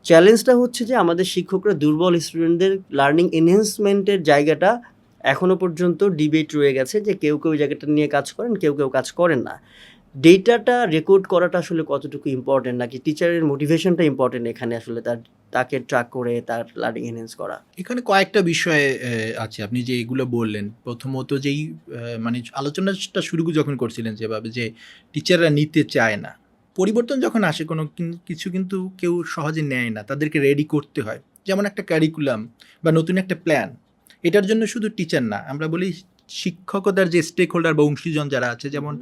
S1: চ্যালেঞ্জটা হচ্ছে যে আমাদের শিক্ষকরা দুর্বল স্টুডেন্টদের লার্নিং এনহ্যান্সমেন্টের জায়গাটা এখনও পর্যন্ত ডিবেট রয়ে গেছে, যে কেউ ওই জায়গাটা নিয়ে কাজ করেন, কেউ কাজ করেন না। ডেটাটা রেকর্ড করাটা আসলে কতটুকু ইম্পর্টেন্ট, নাকি টিচারের মোটিভেশনটা ইম্পর্টেন্ট এখানে আসলে তাকে ট্র্যাক করে তার লার্নিং এনহ্যান্স করা?
S2: এখানে কয়েকটা বিষয় আছে আপনি যে এগুলো বললেন। প্রথমত যেই মানে আলোচনাটা শুরু যখন করছিলেন যেভাবে যে টিচাররা নিতে চায় না, পরিবর্তন যখন আসে কোনো কিছু কিন্তু কেউ সহজে নেয় না, তাদেরকে রেডি করতে হয়। যেমন একটা কারিকুলাম বা নতুন একটা প্ল্যান, এটার জন্য শুধু টিচার না, আমরা বলি শিক্ষকতার যে স্টেক হোল্ডার বা অংশীজন যারা আছে, যেমন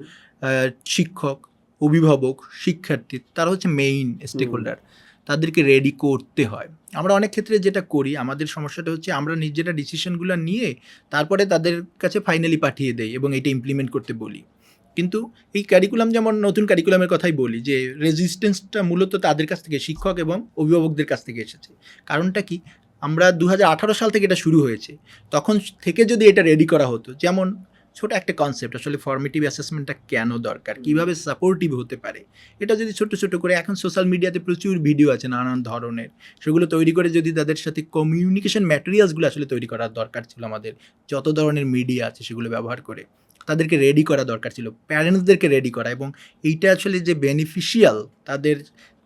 S2: শিক্ষক, অভিভাবক, শিক্ষার্থী, তারা হচ্ছে মেইন স্টেক হোল্ডার। তাদেরকে রেডি করতে হয়। আমরা অনেক ক্ষেত্রে যেটা করি, আমাদের সমস্যাটা হচ্ছে আমরা নিজেরা ডিসিশনগুলো নিয়ে তারপরে তাদের কাছে ফাইনালি পাঠিয়ে দেই এবং এটা ইমপ্লিমেন্ট করতে বলি। কিন্তু এই কারিকুলাম, যেমন নতুন কারিকুলামের কথাই বলি, যে রেজিস্ট্যান্সটা মূলত তাদের কাছ থেকে, শিক্ষক এবং অভিভাবকদের কাছ থেকে এসেছে। কারণটা কি, আমরা 2018 সাল থেকে এটা শুরু হয়েছে, তখন থেকে যদি এটা রেডি করা হতো, যেমন ছোট একটা কনসেপ্ট আসলে ফর্মেটিভ অ্যাসেসমেন্টটা কেন দরকার, কিভাবে সাপোর্টিভ হতে পারে, এটা যদি ছোট করে, এখন সোশ্যাল মিডিয়াতে প্রচুর ভিডিও আছে নানান ধরনের, সেগুলো তৈরি করে যদি তাদের সাথে কমিউনিকেশন ম্যাটেরিয়ালসগুলো আসলে তৈরি করার দরকার ছিল। আমাদের যত ধরনের মিডিয়া আছে সেগুলো ব্যবহার করে তাদেরকে রেডি করা দরকার ছিল, প্যারেন্টসদেরকে রেডি করা, এবং এইটা আসলে যে বেনিফিশিয়াল তাদের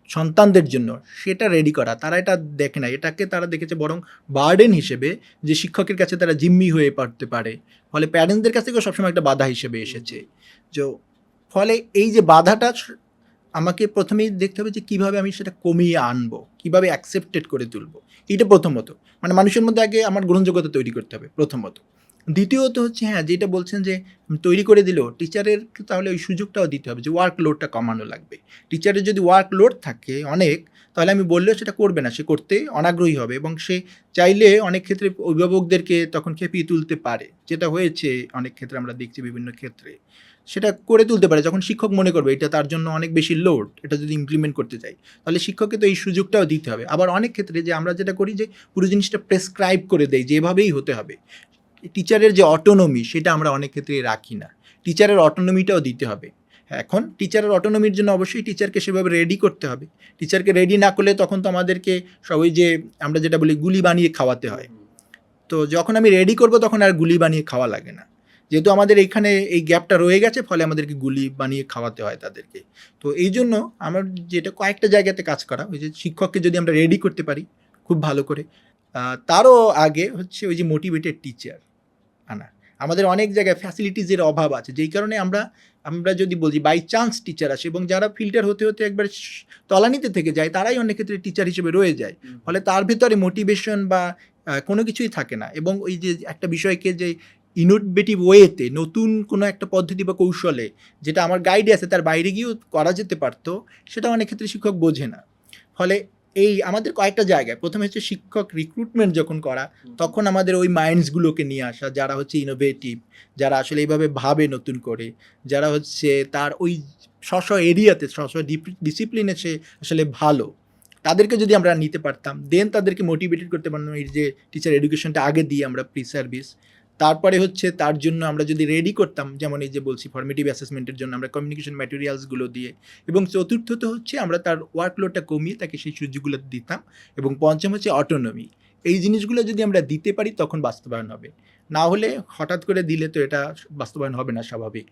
S2: সন্তানদের জন্য সেটা রেডি করা। তারা এটা দেখে না, এটাকে তারা দেখেছে বরং বার্ডেন হিসেবে, যে শিক্ষকের কাছে তারা জিম্মি হয়ে পড়তে পারে। ফলে প্যারেন্টসদের কাছ থেকেও সবসময় একটা বাধা হিসেবে এসেছে। ফলে এই যে বাধাটা আমাকে প্রথমেই দেখতে হবে যে কীভাবে আমি সেটা কমিয়ে আনবো, কীভাবে অ্যাকসেপ্টেড করে তুলবো। এটা প্রথমত, মানে মানুষের মধ্যে আগে আমার গ্রহণযোগ্যতা তৈরি করতে হবে প্রথমত। দ্বিতীয়ত হচ্ছে, হ্যাঁ, যেটা বলছেন যে তৈরি করে দিলেও টিচারের তাহলে ওই সুযোগটাও দিতে হবে যে ওয়ার্কলোডটা কমানো লাগবে। টিচারের যদি ওয়ার্কলোড থাকে অনেক, তাহলে আমি বললেও সেটা করবে না, সে করতে অনাগ্রহী হবে, এবং সে চাইলে অনেক ক্ষেত্রে অভিভাবকদেরকে তখন খেপিয়ে তুলতে পারে, যেটা হয়েছে অনেক ক্ষেত্রে আমরা দেখছি বিভিন্ন ক্ষেত্রে। সেটা করে তুলতে পারে যখন শিক্ষক মনে করবে এটা তার জন্য অনেক বেশি লোড, এটা যদি ইমপ্লিমেন্ট করতে চাই, তাহলে শিক্ষককে তো এই সুযোগটাও দিতে হবে। আবার অনেক ক্ষেত্রে যে আমরা যেটা করি যে পুরো জিনিসটা প্রেসক্রাইব করে দেই যে এভাবেই হতে হবে, টিচারের যে অটোনমি সেটা আমরা অনেক ক্ষেত্রে রাখি না। টিচারের অটোনমিটাও দিতে হবে। এখন টিচারের অটোনমির জন্য অবশ্যই টিচারকে সেভাবে রেডি করতে হবে। টিচারকে রেডি না করলে তখন তো আমাদেরকে সবাই যে আমরা যেটা বলি গুলি বানিয়ে খাওয়াতে হয়। তো যখন আমি রেডি করব তখন আর গুলি বানিয়ে খাওয়া লাগে না, যেহেতু আমাদের এখানে এই গ্যাপটা রয়ে গেছে, ফলে আমাদেরকে গুলি বানিয়ে খাওয়াতে হয় তাদেরকে। তো এই জন্য আমার যেটা কয়েকটা জায়গাতে কাজ করা, ওই যে শিক্ষককে যদি আমরা রেডি করতে পারি খুব ভালো করে, তারও আগে হচ্ছে ওই যে মোটিভেটেড টিচার আনা। আমাদের অনেক জায়গায় ফ্যাসিলিটিজের অভাব আছে, যেই কারণে আমরা যদি বলছি বাই চান্স টিচার আসে, এবং যারা ফিল্টার হতে হতে একবার তলানিতে থেকে যায় তারাই অনেক ক্ষেত্রে টিচার হিসেবে রয়ে যায়। ফলে তার ভেতরে মোটিভেশন বা কোনো কিছুই থাকে না। এবং ওই যে একটা বিষয়কে যে ইনোভেটিভ ওয়েতে নতুন কোনো একটা পদ্ধতি বা কৌশলে যেটা আমার গাইডে আছে তার বাইরে গিয়েও করা যেতে পারতো, সেটা অনেক ক্ষেত্রে শিক্ষক বোঝে না। ফলে এই আমাদের কয়েকটা জায়গায় প্রথমে হচ্ছে শিক্ষক রিক্রুটমেন্ট যখন করা, তখন আমাদের ওই মাইন্ডসগুলোকে নিয়ে আসা যারা হচ্ছে ইনোভেটিভ, যারা আসলে এইভাবে ভাবে নতুন করে, যারা হচ্ছে তার ওই স্ব এরিয়াতে ডিসিপ্লিনে সে আসলে ভালো, তাদেরকে যদি আমরা নিতে পারতাম, দেন তাদেরকে মোটিভেটেড করতে পারতাম। এই যে টিচার এডুকেশনটা আগে দিই আমরা প্রি সার্ভিস, তারপরে হচ্ছে তার জন্য আমরা যদি রেডি করতাম, যেমন এই যে বলছি ফর্মেটিভ অ্যাসেসমেন্টের জন্য আমরা কমিউনিকেশন ম্যাটেরিয়ালসগুলো দিয়ে, এবং চতুর্থত হচ্ছে আমরা তার ওয়ার্কলোডটা কমিয়ে তাকে সেই সুযোগগুলো দিতাম, এবং পঞ্চম হচ্ছে অটোনমি। এই জিনিসগুলো যদি আমরা দিতে পারি তখন বাস্তবায়ন হবে, না হলে হঠাৎ করে দিলে তো এটা বাস্তবায়ন হবে না স্বাভাবিক।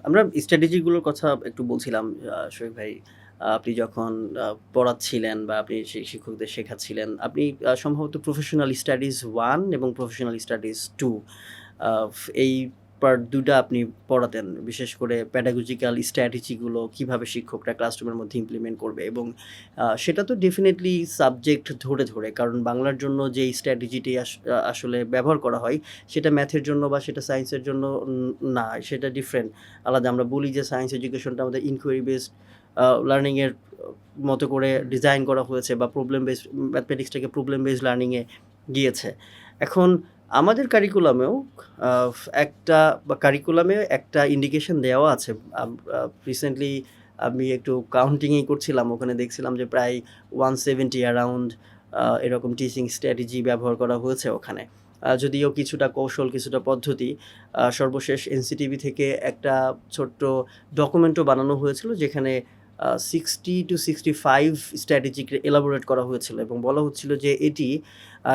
S1: আমরা স্ট্র্যাটেজিগুলোর কথা একটু বলছিলাম শরীফ ভাই। আপনি যখন পড়াচ্ছিলেন বা আপনি সেই শিক্ষকদের শেখাচ্ছিলেন, আপনি সম্ভবত প্রফেশনাল স্টাডিজ 1 এবং প্রফেশনাল স্টাডিজ 2 এই পার্ট 2টা আপনি পড়াতেন, বিশেষ করে প্যাডাগজিক্যাল স্ট্র্যাটেজিগুলো কীভাবে শিক্ষকরা ক্লাসরুমের মধ্যে ইমপ্লিমেন্ট করবে। এবং সেটা তো ডেফিনেটলি সাবজেক্ট ধরে ধরে, কারণ বাংলার জন্য যে স্ট্র্যাটেজিটি আসলে ব্যবহার করা হয় সেটা ম্যাথের জন্য বা সেটা সায়েন্সের জন্য না, সেটা ডিফারেন্ট, আলাদা। আমরা বলি যে সায়েন্স এডুকেশনটা আমাদের ইনকোয়ারি বেসড লার্নিংয়ের মতো করে ডিজাইন করা হয়েছে, বা প্রবলেম বেসড ম্যাথমেটিক্সটাকে প্রবলেম বেসড লার্নিংয়ে গিয়েছে। এখন আমাদের কারিকুলামেও একটা ইন্ডিকেশন দেওয়া আছে। রিসেন্টলি আমি একটু কাউন্টিংই করছিলাম, ওখানে দেখছিলাম যে প্রায় 170 অ্যারাউন্ড এরকম টিচিং স্ট্র্যাটেজি ব্যবহার করা হয়েছে ওখানে। যদিও কিছুটা কৌশল, কিছুটা পদ্ধতি, সর্বশেষ এনসিটিভি থেকে একটা ছোট্ট ডকুমেন্টও বানানো হয়েছিল যেখানে 60 to 65 স্ট্র্যাটেজিকে এলাবোরেট করা হয়েছিল, এবং বলা হচ্ছিল যে এটি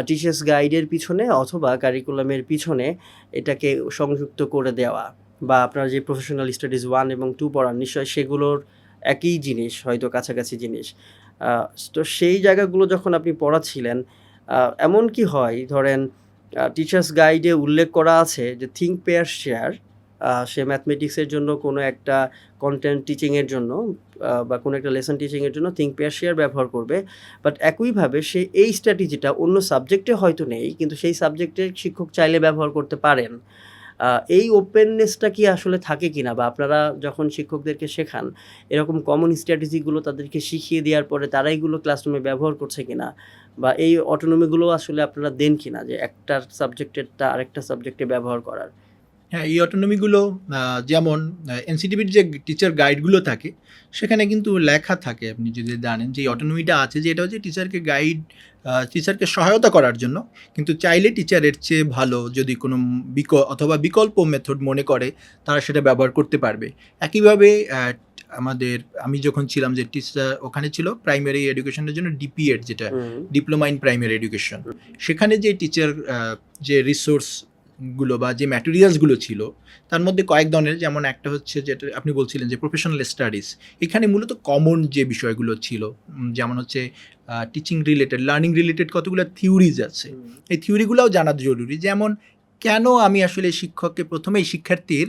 S1: টিচার্স গাইডের পিছনে অথবা কারিকুলামের পিছনে এটাকে সংযুক্ত করে দেওয়া, বা আপনার যে প্রফেশনাল স্টাডিজ 1 এবং 2 পড়ান নিশ্চয় সেগুলোর একই জিনিস, হয়তো কাছাকাছি জিনিস। তো সেই জায়গাগুলো যখন আপনি পড়াচ্ছিলেন, এমন কি হয়, ধরেন টিচার্স গাইডে উল্লেখ করা আছে যে থিঙ্ক পেয়ার শেয়ার, সে ম্যাথমেটিক্সের জন্য কোনো একটা কন্টেন্ট টিচিংয়ের জন্য বা কোনো একটা লেসন টিচিংয়ের জন্য থিঙ্ক পেয়ার শেয়ার ব্যবহার করবে, বাট একইভাবে সে এই স্ট্র্যাটেজিটা অন্য সাবজেক্টে হয়তো নেই, কিন্তু সেই সাবজেক্টে শিক্ষক চাইলে ব্যবহার করতে পারেন। এই ওপেননেসটা কি আসলে থাকে কিনা, বা আপনারা যখন শিক্ষকদেরকে শেখান এরকম কমন স্ট্র্যাটেজিগুলো তাদেরকে শিখিয়ে দেওয়ার পরে তারা এইগুলো ক্লাসরুমে ব্যবহার করছে কিনা, বা এই অটোনমিগুলো আসলে আপনারা দেন কিনা যে একটা সাবজেক্টেরটা আরেকটা সাবজেক্টে ব্যবহার করার?
S2: হ্যাঁ, এই অটোনমিগুলো যেমন এনসিটিভির যে টিচার গাইডগুলো থাকে সেখানে কিন্তু লেখা থাকে, আপনি যদি জানেন যে এই অটোনমিটা আছে, যে এটা হচ্ছে টিচারকে সহায়তা করার জন্য, কিন্তু চাইলে টিচারের চেয়ে ভালো যদি কোনো অথবা বিকল্প মেথড মনে করে তারা সেটা ব্যবহার করতে পারবে। একইভাবে আমি যখন ছিলাম যে টিচার, ওখানে ছিল প্রাইমারি এডুকেশনের জন্য ডিপিএড, যেটা ডিপ্লোমা ইন প্রাইমারি এডুকেশন, সেখানে যে টিচার যে রিসোর্সগুলো বা যে ম্যাটেরিয়ালসগুলো ছিল তার মধ্যে কয়েক ধরনের, যেমন একটা হচ্ছে যেটা আপনি বলছিলেন যে প্রফেশনাল স্টাডিজ, এখানে মূলত কমন যে বিষয়গুলো ছিল, যেমন হচ্ছে টিচিং রিলেটেড, লার্নিং রিলেটেড কতগুলো থিওরিজ আছে, এই থিওরিগুলোও জানা জরুরি। যেমন কেন আমি আসলে শিক্ষককে প্রথমেই শিক্ষার্থীর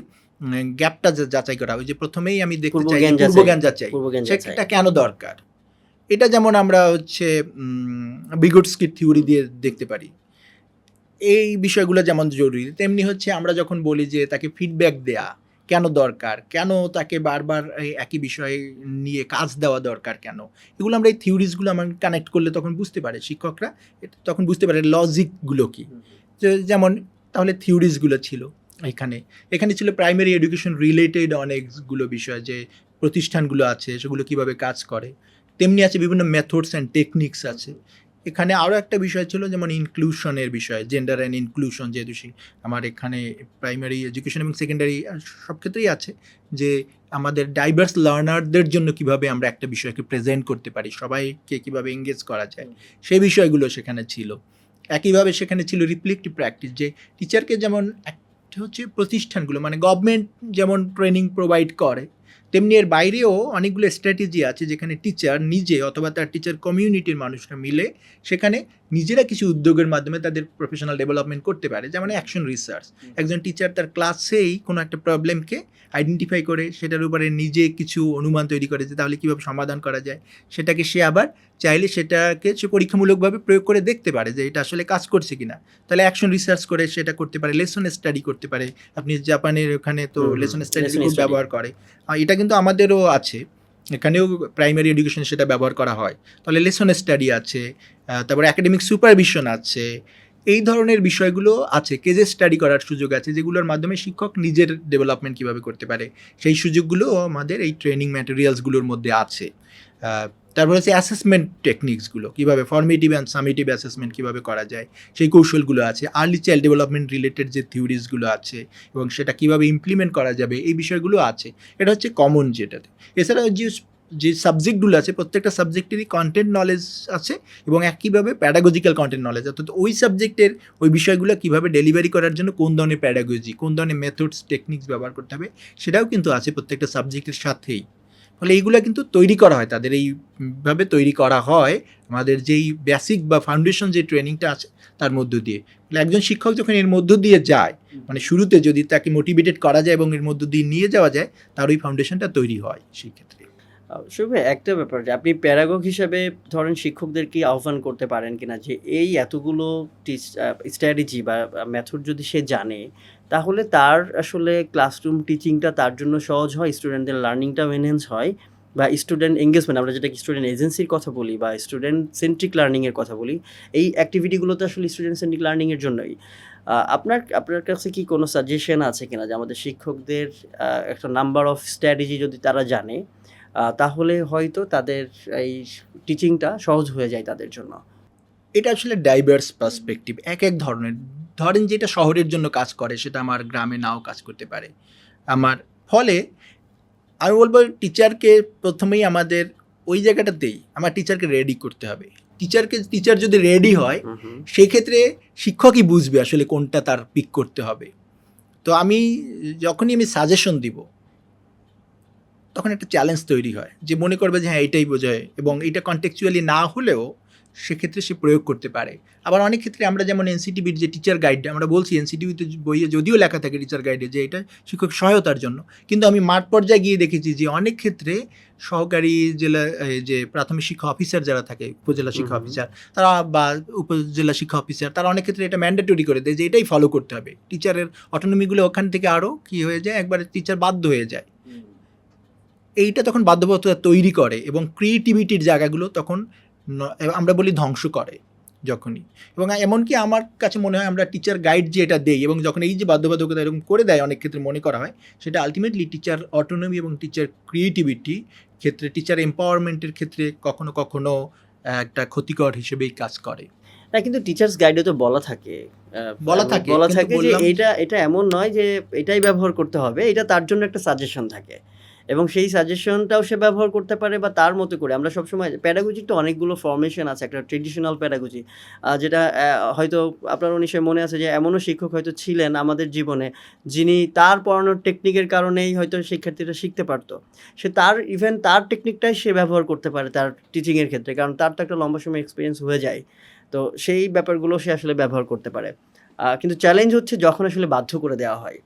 S2: গ্যাপটা যাচাই করা, ওই যে প্রথমেই আমি দেখতে চাই পূর্বজ্ঞান যাচাই, সেটা কেন দরকার, এটা যেমন আমরা হচ্ছে বিগটস্কির থিওরি দিয়ে দেখতে পারি। এই বিষয়গুলো যেমন জরুরি, তেমনি হচ্ছে আমরা যখন বলি যে তাকে ফিডব্যাক দেয়া কেন দরকার, কেন তাকে বারবার একই বিষয় নিয়ে কাজ দেওয়া দরকার, কেন, এগুলো আমরা এই থিওরিজগুলো আমরা কানেক্ট করলে তখন বুঝতে পারে শিক্ষকরা, তখন বুঝতে পারে লজিকগুলো কী। যেমন তাহলে থিওরিজগুলো ছিল এখানে ছিল প্রাইমারি এডুকেশন রিলেটেড অনেকগুলো বিষয়, যে প্রতিষ্ঠানগুলো আছে সেগুলো কিভাবে কাজ করে, তেমনি আছে বিভিন্ন মেথডস অ্যান্ড টেকনিক্স আছে। এখানে আরও একটা বিষয় ছিল যেমন ইনক্লুশনের বিষয়, জেন্ডার অ্যান্ড ইনক্লুশন, যেহেতু আমার এখানে প্রাইমারি এডুকেশন এবং সেকেন্ডারি সব ক্ষেত্রেই আছে, যে আমাদের ডাইভার্স লার্নারদের জন্য কিভাবে আমরা একটা বিষয়কে প্রেজেন্ট করতে পারি, সবাইকে কিভাবে এঙ্গেজ করা যায়, সেই বিষয়গুলো সেখানে ছিল। একইভাবে সেখানে ছিল রিফ্লেক্টিভ প্র্যাকটিস, যে টিচারকে যেমন একটা হচ্ছে প্রতিষ্ঠানগুলো মানে গভর্নমেন্ট যেমন ট্রেনিং প্রোভাইড করে, তেমনি এর বাইরেও অনেকগুলো স্ট্র্যাটেজি আছে যেখানে টিচার নিজে অথবা তার টিচার কমিউনিটির মানুষরা মিলে সেখানে নিজেরা কিছু উদ্যোগের মাধ্যমে তাদের প্রফেশনাল ডেভেলপমেন্ট করতে পারে, যেমন অ্যাকশন রিসার্চ। একজন টিচার তার ক্লাসেই কোনো একটা প্রবলেমকে আইডেন্টিফাই করে সেটার উপরে নিজে কিছু অনুমান তৈরি করে যে তাহলে কীভাবে সমাধান করা যায়, সেটাকে সে আবার চাইলে সেটাকে সে পরীক্ষামূলকভাবে প্রয়োগ করে দেখতে পারে যে এটা আসলে কাজ করছে কিনা। তাহলে অ্যাকশন রিসার্চ করে সেটা করতে পারে, লেসন স্টাডি করতে পারে। আপনি জাপানের ওখানে তো লেসন স্টাডি
S1: lesson
S2: খুব
S1: study।
S2: ব্যবহার করে, এটা কিন্তু আমাদেরও আছে, এখানেও প্রাইমারি এডুকেশনে সেটা ব্যবহার করা হয়। তাহলে লেসন স্টাডি আছে, তারপরে একাডেমিক সুপারভিশন আছে, এই ধরনের বিষয়গুলো আছে, কেজে স্টাডি করার সুযোগ আছে যেগুলোর মাধ্যমে শিক্ষক নিজের ডেভেলপমেন্ট কীভাবে করতে পারে সেই সুযোগগুলো আমাদের এই ট্রেনিং ম্যাটেরিয়ালসগুলোর মধ্যে আছে। তারপরে হচ্ছে অ্যাসেসমেন্ট টেকনিক্সগুলো, কীভাবে ফর্মেটিভ অ্যান্ড সামেটিভ অ্যাসেসমেন্ট কীভাবে করা যায় সেই কৌশলগুলো আছে। আর্লি চাইল্ড ডেভেলপমেন্ট রিলেটেড যে থিওরিজগুলো আছে এবং সেটা কীভাবে ইমপ্লিমেন্ট করা যাবে এই বিষয়গুলো আছে। এটা হচ্ছে কমন যেটাতে। এছাড়াও যে সাবজেক্টগুলো আছে প্রত্যেকটা সাবজেক্টেরই কন্টেন্ট নলেজ আছে এবং একইভাবে প্যাডাগজিক্যাল কন্টেন্ট নলেজ, অর্থাৎ ওই সাবজেক্টের ওই বিষয়গুলো কীভাবে ডেলিভারি করার জন্য কোন ধরনের প্যাডাগজি, কোন ধরনের মেথডস টেকনিক্স ব্যবহার করতে হবে সেটাও কিন্তু আছে প্রত্যেকটা সাবজেক্টের সাথেই। ফলে এইগুলো কিন্তু তৈরি করা হয়, তাদের এইভাবে তৈরি করা হয় আমাদের যেই বেসিক বা ফাউন্ডেশন যে ট্রেনিংটা আছে তার মধ্য দিয়ে। ফলে একজন শিক্ষক যখন এর মধ্য দিয়ে যায়, মানে শুরুতে যদি তাকে মোটিভেটেড করা যায় এবং এর মধ্য দিয়ে নিয়ে যাওয়া যায়, তার ওই ফাউন্ডেশনটা তৈরি হয় সেই ক্ষেত্রে।
S1: শুভ, একটা ব্যাপার যে আপনি প্যারাগগ হিসেবে ধরেন শিক্ষকদেরকে আহ্বান করতে পারেন কিনা যে এই এতগুলো স্ট্র্যাটেজি বা মেথড যদি সে জানে তাহলে তার আসলে ক্লাসরুম টিচিংটা তার জন্য সহজ হয়, স্টুডেন্টদের লার্নিংটাও এনহ্যান্স হয়, বা স্টুডেন্ট এঙ্গেজমেন্ট, আমরা যেটা স্টুডেন্ট এজেন্সির কথা বলি বা স্টুডেন্ট সেন্ট্রিক লার্নিংয়ের কথা বলি, এই অ্যাক্টিভিটিগুলোতে আসলে স্টুডেন্ট সেন্ট্রিক লার্নিংয়ের জন্যই। আপনার কাছে কি কোনো সাজেশন আছে কিনা যে আমাদের শিক্ষকদের একটা নাম্বার অফ স্ট্র্যাটেজি যদি তারা জানে তাহলে হয়তো তাদের এই টিচিংটা সহজ হয়ে যায় তাদের জন্য?
S2: এটা আসলে ডাইভার্স পার্সপেক্টিভ, এক ধরনের। ধরেন যেটা শহরের জন্য কাজ করে সেটা আমার গ্রামে নাও কাজ করতে পারে আমার। ফলে আমি বলবো টিচারকে প্রথমেই আমাদের ওই জায়গাটাতেই আমার টিচারকে রেডি করতে হবে। টিচার যদি রেডি হয় সেই ক্ষেত্রে শিক্ষকই বুঝবে আসলে কোনটা তার পিক করতে হবে। তো যখনই আমি সাজেশন দিব তখন একটা চ্যালেঞ্জ তৈরি হয় যে মনে করবে যে হ্যাঁ এটাই বোঝায়, এবং এটা কন্টেক্সচুয়ালি না হলেও সেক্ষেত্রে সে প্রয়োগ করতে পারে। আবার অনেক ক্ষেত্রে আমরা যেমন এনসিটিভির যে টিচার গাইড, আমরা বলছি এনসিটিভিতে বইয়ে যদিও লেখা থাকে টিচার গাইডে যে এটা শিক্ষক সহায়তার জন্য, কিন্তু আমি মাঠ পর্যায়ে গিয়ে দেখেছি যে অনেক ক্ষেত্রে সহকারী জেলা যে প্রাথমিক শিক্ষা অফিসার যারা থাকে, উপজেলা শিক্ষা অফিসার তারা বা উপজেলা শিক্ষা অফিসার, তারা অনেক ক্ষেত্রে এটা ম্যান্ডেটরি করে দেয় যে এটাই ফলো করতে হবে। টিচারের অটোনমিগুলো ওখান থেকে আরও কী হয়ে যায়, একবারে টিচার বাধ্য হয়ে যায়। এইটা তখন বাধ্যবাধকতা তৈরি করে এবং ক্রিয়েটিভিটির জায়গাগুলো তখন আমরা বলি ধ্বংস করে যখনই। এবং এমনকি আমার কাছে মনে হয় আমরা টিচার গাইড যে এটা দেই এবং যখন এই যে বাধ্যবাধকতা এরকম করে দেয় অনেক ক্ষেত্রে মনে করা হয় সেটা আলটিমেটলি টিচার অটোনমি এবং টিচার ক্রিয়েটিভিটি ক্ষেত্রে, টিচার এম্পাওয়ারমেন্টের ক্ষেত্রে কখনো কখনো একটা ক্ষতিকর হিসেবেই কাজ করে।
S1: না, কিন্তু টিচার্স গাইডে তো বলা থাকে যে এটা এমন নয় যে এটাই ব্যবহার করতে হবে, এটা তার জন্য একটা সাজেশন থাকে এবং সেই সাজেশনটাও সে ব্যবহার করতে পারে বা তার মতো করে। আমরা সবসময় প্যাডাগজির তো অনেকগুলো ফরমেশন আছে, একটা ট্রেডিশনাল প্যাডাগজি যেটা হয়তো আপনারও নিশ্চয়ই মনে আছে যে এমনও শিক্ষক হয়তো ছিলেন আমাদের জীবনে যিনি তার পড়ানোর টেকনিকের কারণেই হয়তো শিক্ষার্থীরা শিখতে পারতো। সে তার টেকনিকটাই সে ব্যবহার করতে পারে তার টিচিংয়ের ক্ষেত্রে, কারণ তার তো একটা লম্বা সময় এক্সপিরিয়েন্স হয়ে যায়, তো সেই ব্যাপারগুলো সে আসলে ব্যবহার করতে পারে। কিন্তু চ্যালেঞ্জ হচ্ছে যখন আসলে বাধ্য করে দেওয়া হয়,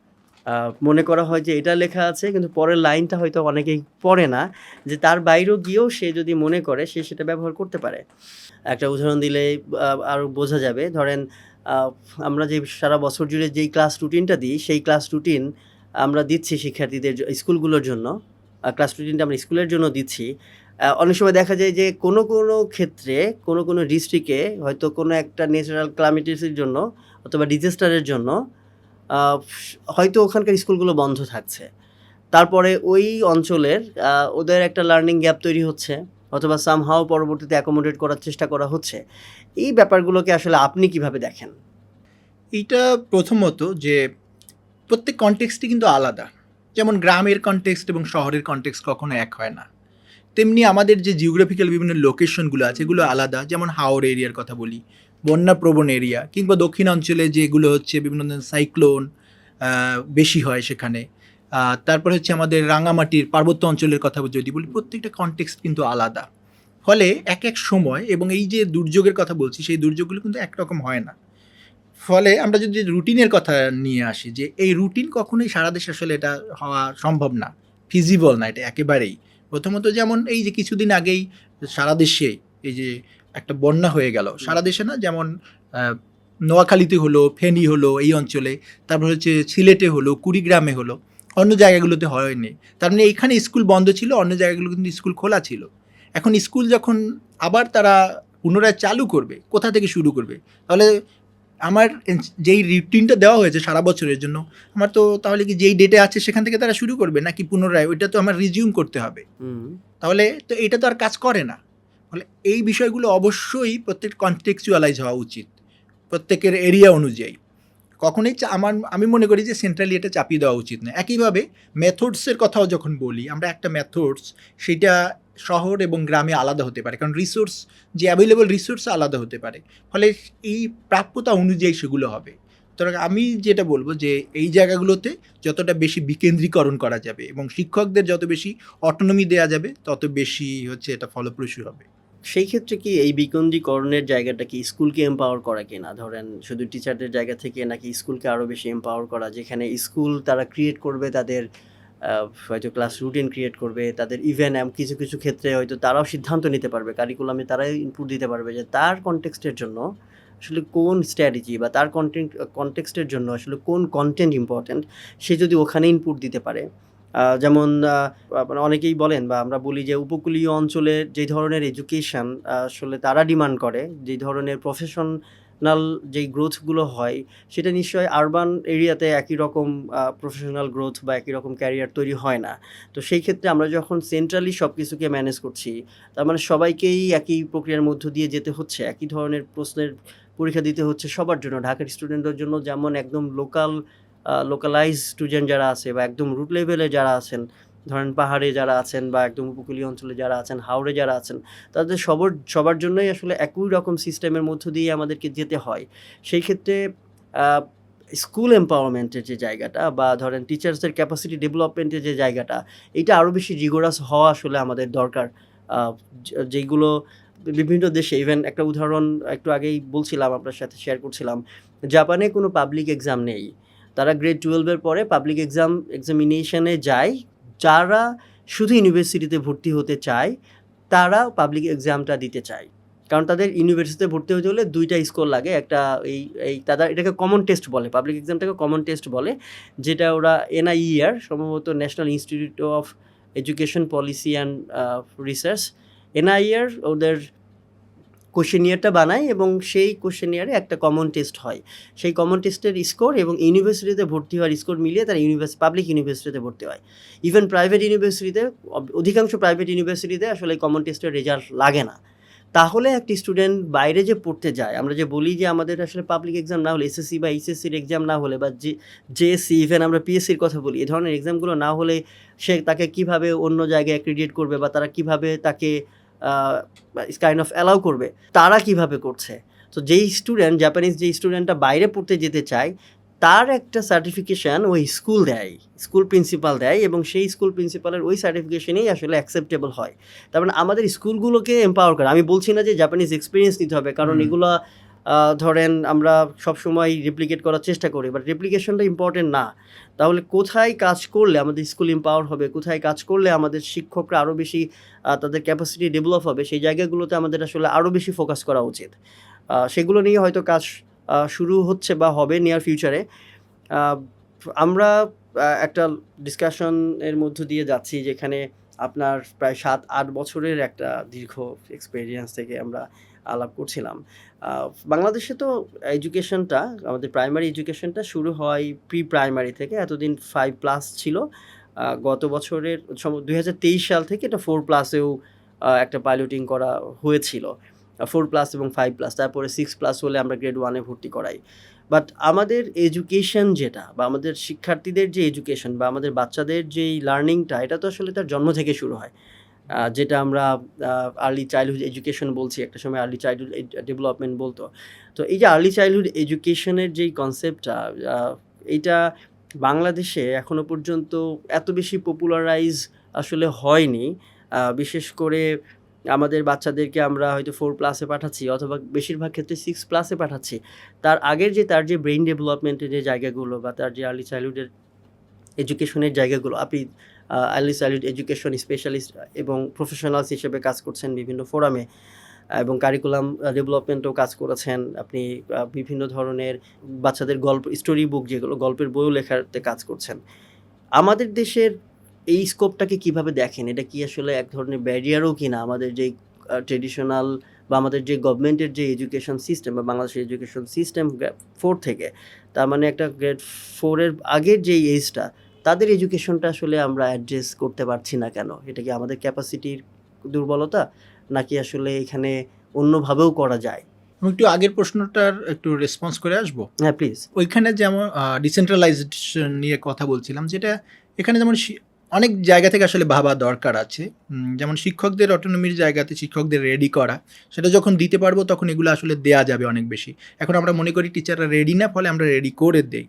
S1: মনে করা হয় যে এটা লেখা আছে কিন্তু পরের লাইনটা হয়তো অনেকেই পড়ে না, যে তার বাইরেও গিয়েও সে যদি মনে করে সে সেটা ব্যবহার করতে পারে। একটা উদাহরণ দিলে আরও বোঝা যাবে। ধরেন আমরা যে সারা বছর জুড়ে যেই ক্লাস রুটিনটা দিই সেই ক্লাস রুটিন আমরা দিচ্ছি শিক্ষার্থীদের স্কুলগুলোর জন্য, ক্লাস রুটিনটা আমরা স্কুলের জন্য দিচ্ছি। অনেক সময় দেখা যায় যে কোনো ক্ষেত্রে কোনো ডিস্ট্রিক্টে হয়তো কোনো একটা ন্যাচারাল ক্লামিটিসের জন্য অথবা ডিজাস্টারের জন্য হয়তো ওখানকার স্কুলগুলো বন্ধ থাকছে। তারপরে ওই অঞ্চলের ওদের একটা লার্নিং গ্যাপ তৈরি হচ্ছে অথবা সামহাও পরবর্তীতে অ্যাকোমোডেট করার চেষ্টা করা হচ্ছে। এই ব্যাপারগুলোকে আসলে আপনি কিভাবে দেখেন?
S2: এইটা প্রথমত যে প্রত্যেক কনটেক্সটই কিন্তু আলাদা। যেমন গ্রামের কনটেক্সট এবং শহরের কনটেক্সট কখনো এক হয় না, তেমনি আমাদের যে জিওগ্রাফিক্যাল বিভিন্ন লোকেশনগুলো আছে এগুলো আলাদা। যেমন হাওর এরিয়ার কথা বলি, বন্যাপ্রবণ এরিয়া, কিংবা দক্ষিণাঞ্চলে যেগুলো হচ্ছে বিভিন্ন ধরনের সাইক্লোন বেশি হয় সেখানে, তারপর হচ্ছে আমাদের রাঙামাটির পার্বত্য অঞ্চলের কথা যদি বলি, প্রত্যেকটা কনটেক্সট কিন্তু আলাদা। ফলে এক এক সময়, এবং এই যে দুর্যোগের কথা বলছি, সেই দুর্যোগগুলো কিন্তু একরকম হয় না। ফলে আমরা যদি রুটিনের কথা নিয়ে আসি, যে এই রুটিন কখনোই সারা দেশে আসলে এটা হওয়া সম্ভব না, ফিজিবল না এটা একেবারেই। প্রথমত যেমন এই যে কিছুদিন আগেই সারা দেশে এই যে একটা বন্যা হয়ে গেল, সারা দেশে না, যেমন নোয়াখালীতে হলো, ফেনী হলো এই অঞ্চলে, তারপর হচ্ছে সিলেটে হলো, কুড়িগ্রামে হলো, অন্য জায়গাগুলোতে হয়নি। তার মানে এইখানে স্কুল বন্ধ ছিল, অন্য জায়গাগুলো কিন্তু স্কুল খোলা ছিল। এখন স্কুল যখন আবার তারা পুনরায় চালু করবে, কোথা থেকে শুরু করবে? তাহলে আমার যেই রুটিনটা দেওয়া হয়েছে সারা বছরের জন্য, আমার তো তাহলে কি যেই ডেটে আছে সেখান থেকে তারা শুরু করবে, নাকি পুনরায় ওইটা তো আমার রিজিউম করতে হবে? তাহলে তো এটা তো আর কাজ করে না। ফলে এই বিষয়গুলো অবশ্যই প্রত্যেক কনটেক্সচুয়ালাইজ হওয়া উচিত প্রত্যেকের এরিয়া অনুযায়ী। কখনোই আমি মনে করি যে সেন্ট্রালি এটা চাপিয়ে দেওয়া উচিত না। একইভাবে মেথডসের কথাও যখন বলি, আমরা একটা মেথডস সেটা শহর এবং গ্রামে আলাদা হতে পারে, কারণ রিসোর্স, যে অ্যাভেলেবল রিসোর্স আলাদা হতে পারে। ফলে এই প্রাপ্যতা অনুযায়ী সেগুলো হবে। সুতরাং আমি যেটা বলবো যে এই জায়গাগুলোতে যতটা বেশি বিকেন্দ্রীকরণ করা যাবে এবং শিক্ষকদের যত বেশি অটোনমি দেওয়া যাবে, তত বেশি হচ্ছে এটা ফলপ্রসূ হবে।
S1: সেই ক্ষেত্রে কি এই বিকেন্দ্রীকরণের জায়গাটা কি স্কুলকে এম্পাওয়ার করা কিনা? ধরেন শুধু টিচারদের জায়গা থেকে, নাকি স্কুলকে আরও বেশি এম্পাওয়ার করা, যেখানে স্কুল তারা ক্রিয়েট করবে তাদের হয়তো ক্লাস রুটিন ক্রিয়েট করবে, তাদের ইভেন কিছু কিছু ক্ষেত্রে হয়তো তারাও সিদ্ধান্ত নিতে পারবে, কারিকুলামে তারাই ইনপুট দিতে পারবে যে তার কনটেক্সটের জন্য আসলে কোন স্ট্র্যাটেজি বা তার কনটেক্সটের জন্য আসলে কোন কন্টেন্ট ইম্পর্ট্যান্ট, সে যদি ওখানে ইনপুট দিতে পারে। যেমন মানে অনেকেই বলেন বা আমরা বলি যে উপকূলীয় অঞ্চলের যে ধরনের এডুকেশান আসলে তারা ডিমান্ড করে, যে ধরনের প্রফেশনাল যেই গ্রোথগুলো হয়, সেটা নিশ্চয়ই আরবান এরিয়াতে একই রকম প্রফেশনাল গ্রোথ বা একই রকম ক্যারিয়ার তৈরি হয় না। তো সেই ক্ষেত্রে আমরা যখন সেন্ট্রালি সব কিছুকে ম্যানেজ করছি, তার মানে সবাইকেই একই প্রক্রিয়ার মধ্য দিয়ে যেতে হচ্ছে, একই ধরনের প্রশ্নের পরীক্ষা দিতে হচ্ছে সবার জন্য। ঢাকার স্টুডেন্টদের জন্য যেমন একদম লোকালাইজ স্টুডেন্ট যারা আছে বা একদম রুট লেভেলে যারা আছেন, ধরেন পাহাড়ে যারা আছেন বা একদম উপকূলীয় অঞ্চলে যারা আছেন, হাওড়ে যারা আছেন, তাদের সবার জন্যই আসলে একই রকম সিস্টেমের মধ্য দিয়ে আমাদেরকে যেতে হয়। সেই ক্ষেত্রে স্কুল এম্পাওয়ারমেন্টের যে জায়গাটা বা ধরেন টিচার্সদের ক্যাপাসিটি ডেভেলপমেন্টের যে জায়গাটা, এটা আরও বেশি রিগোরাস হওয়া আসলে আমাদের দরকার। যেইগুলো বিভিন্ন দেশে, ইভেন একটা উদাহরণ একটু আগেই বলছিলাম, আপনার সাথে শেয়ার করছিলাম, জাপানে কোনো পাবলিক এক্সাম নেই। তারা গ্রেড 12-এর পরে পাবলিক এক্সামিনেশনে যায়। যারা শুধু ইউনিভার্সিটিতে ভর্তি হতে চায়, তারা পাবলিক এক্সামটা দিতে চায়। কারণ তাদের ইউনিভার্সিটিতে ভর্তি হতে হলে 2টা স্কোর লাগে। একটা তারা এটাকে কমন টেস্ট বলে, পাবলিক এক্সামটাকে কমন টেস্ট বলে, যেটা ওরা NIER, সম্ভবত national institute of education policy and research, NIER ওদের কোশ্চেনিয়ারটা বানায় এবং সেই কোশ্চেনিয়ারে একটা কমন টেস্ট হয়। সেই কমন টেস্টের স্কোর এবং ইউনিভার্সিটিতে ভর্তি হওয়ার স্কোর মিলিয়ে তারা পাবলিক ইউনিভার্সিটিতে ভর্তি হয়। ইভেন প্রাইভেট ইউনিভার্সিটিতে, অধিকাংশ প্রাইভেট ইউনিভার্সিটিতে আসলে কমন টেস্টের রেজাল্ট লাগে না। তাহলে একটি স্টুডেন্ট বাইরে যে পড়তে যায়, আমরা যে বলি যে আমাদের আসলে পাবলিক এক্সাম না হলে, SSC বা HSCর এক্সাম না হলে, বা JSC, ইভেন আমরা PSCর কথা বলি, এই ধরনের এক্সামগুলো না হলে তাকে কিভাবে অন্য জায়গায় অ্যাক্রিডিয়েট করবে বা তারা কিভাবে তাকে কাইন্ড অফ অ্যালাউ করবে, তারা কিভাবে করছে? তো জাপানিজ যেই স্টুডেন্টটা বাইরে পড়তে যেতে চায়, তার একটা সার্টিফিকেশান ওই স্কুল দেয়, স্কুল প্রিন্সিপাল দেয়, এবং সেই স্কুল প্রিন্সিপালের ওই সার্টিফিকেশনেই আসলে অ্যাকসেপ্টেবল হয়। তার মানে আমাদের স্কুলগুলোকে এম্পাওয়ার করে। আমি বলছি না যে জাপানিজ এক্সপিরিয়েন্স নিতে হবে, কারণ এগুলো ধরেন আমরা সবসময় রেপ্লিকেট করার চেষ্টা করি, বাট রেপ্লিকেশনটা ইম্পর্টেন্ট না। তাহলে কোথায় কাজ করলে আমাদের স্কুল এম্পাওয়ার হবে, কোথায় কাজ করলে আমাদের শিক্ষকরা আরও বেশি তাদের ক্যাপাসিটি ডেভেলপ হবে, সেই জায়গাগুলোতে আমাদের আসলে আরও বেশি ফোকাস করা উচিত। সেগুলো নিয়ে হয়তো কাজ শুরু হচ্ছে বা হবে নিয়ার ফিউচারে। আমরা একটা ডিসকাশনের মধ্য দিয়ে যাচ্ছি, যেখানে আপনার প্রায় 7-8 বছরের একটা দীর্ঘ এক্সপেরিয়েন্স থেকে আমরা আলাপ করছিলাম। বাংলাদেশে তো এডুকেশনটা, আমাদের প্রাইমারি এডুকেশনটা শুরু হয় প্রি প্রাইমারি থেকে, এতদিন 5+ ছিল। গত বছরের 2023 সাল থেকে এটা 4+এও একটা পাইলটিং করা হয়েছিল। 4+ এবং 5+, তারপরে 6+ হলে আমরা গ্রেড 1-এ ভর্তি করাই। বাট আমাদের এডুকেশন যেটা, বা আমাদের শিক্ষার্থীদের যে এডুকেশন বা আমাদের বাচ্চাদের যেই লার্নিংটা, এটা তো আসলে তার জন্ম থেকে শুরু হয়, যেটা আমরা আর্লি চাইল্ডহুড এডুকেশন বলছি, একটা সময় আর্লি চাইল্ডহুড ডেভেলপমেন্ট বলতো। তো এই যে আর্লি চাইল্ডহুড এডুকেশনের যেই কনসেপ্টটা, এইটা বাংলাদেশে এখনো পর্যন্ত এত বেশি পপুলারাইজ আসলে হয়নি। বিশেষ করে আমাদের বাচ্চাদেরকে আমরা হয়তো 4+ পাঠাচ্ছি অথবা বেশিরভাগ ক্ষেত্রে 6+ পাঠাচ্ছি। তার আগের তার যে ব্রেইন ডেভেলপমেন্টের যে জায়গাগুলো বা তার যে আর্লি চাইল্ডহুডের এডুকেশনের জায়গাগুলো, আপনি আর্লি চাইল্ডহুড এডুকেশন স্পেশালিস্ট এবং প্রফেশনালস হিসেবে কাজ করছেন বিভিন্ন ফোরামে এবং কারিকুলাম ডেভেলপমেন্টেও কাজ করেছেন। আপনি বিভিন্ন ধরনের বাচ্চাদের গল্প, স্টোরি বুক, যেগুলো গল্পের বইও লেখাতে কাজ করছেন। আমাদের দেশের এই স্কোপটাকে কিভাবে দেখেন? এটা কি আসলে এক ধরনের ব্যারিয়ারও কিনা আমাদের যেই ট্রেডিশনাল বা আমাদের যে গভর্নমেন্টের যে এডুকেশন সিস্টেম বা বাংলাদেশের এডুকেশন সিস্টেম গ্রেড 4 থেকে, তার মানে একটা গ্রেড 4 এর আগের যে এজটা, তাদের এডুকেশনটা আসলে আমরা অ্যাড্রেস করতে পারছি না কেন? এটা কি আমাদের ক্যাপাসিটির দুর্বলতা, নাকি আসলে এখানে অন্যভাবেও করা যায়?
S2: আমি একটু আগের প্রশ্নটার একটু রেসপন্স করে আসবো।
S1: হ্যাঁ, প্লিজ।
S2: ওইখানে যেমন ডিসেন্ট্রালাইজেশন নিয়ে কথা বলছিলাম, যেটা এখানে যেমন অনেক জায়গা থেকে আসলে ভাবা দরকার আছে। যেমন শিক্ষকদের অটোনমির জায়গাতে শিক্ষকদের রেডি করা, সেটা যখন দিতে পারবো তখন এগুলো আসলে দেয়া যাবে অনেক বেশি। এখন আমরা মনে করি টিচাররা রেডি না, ফলে আমরা রেডি করে দেই।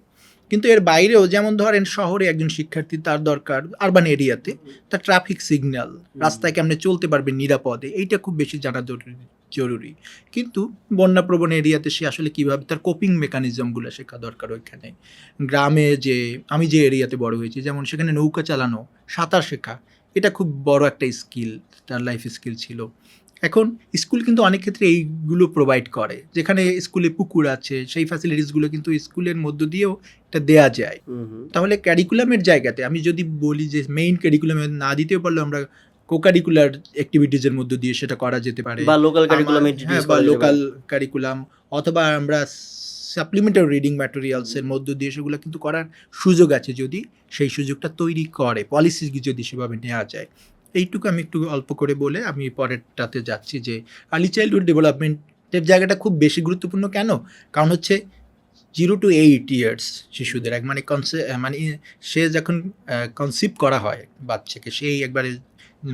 S2: কিন্তু এর বাইরেও যেমন ধরেন শহরে একজন শিক্ষার্থী, তার দরকার আরবান এরিয়াতে তার ট্রাফিক সিগন্যাল, রাস্তায় কেমনে চলতে পারবে নিরাপদে, এইটা খুব বেশি জানা জরুরি। কিন্তু বন্যাপ্রবণ এরিয়াতে সে আসলে কীভাবে তার কোপিং মেকানিজমগুলো শেখা দরকার। ওইখানে গ্রামে আমি যে এরিয়াতে বড় হয়েছি, যেমন সেখানে নৌকা চালানো, সাঁতার শেখা, এটা খুব বড় একটা স্কিল, তার লাইফ স্কিল ছিল। এখন স্কুল কিন্তু অনেক ক্ষেত্রে এইগুলো প্রোভাইড করে, যেখানে স্কুলে পুকুর আছে, সেই ফ্যাসিলিটিসগুলো কিন্তু স্কুলের মধ্য দিয়েও এটা দেয়া যায়। তাহলে ক্যারিকুলামের জায়গাতে আমি যদি বলি যে মেইন ক্যারিকুলামে না দিতেও পারলেও আমরা কোকারিকুলার অ্যাক্টিভিটিজের মধ্য দিয়ে সেটা করা যেতে পারে,
S1: বা লোকাল কারিকুলাম,
S2: বা লোকাল কারিকুলাম, অথবা আমরা সাপ্লিমেন্টারি রিডিং ম্যাটেরিয়ালসের মধ্য দিয়ে সেগুলো কিন্তু করার সুযোগ আছে, যদি সেই সুযোগটা তৈরি করে, পলিসি যদি সেভাবে নেওয়া যায়। এইটুকু আমি একটু অল্প করে বলে আমি পরেরটাতে যাচ্ছি, যে আর্লি চাইল্ডহুড ডেভেলপমেন্টের জায়গাটা খুব বেশি গুরুত্বপূর্ণ কেন? কারণ হচ্ছে 0 to 8 ইয়ার্স শিশুদের মানে সে যখন কনসিভ করা হয় বাচ্চাকে, সেই একবারে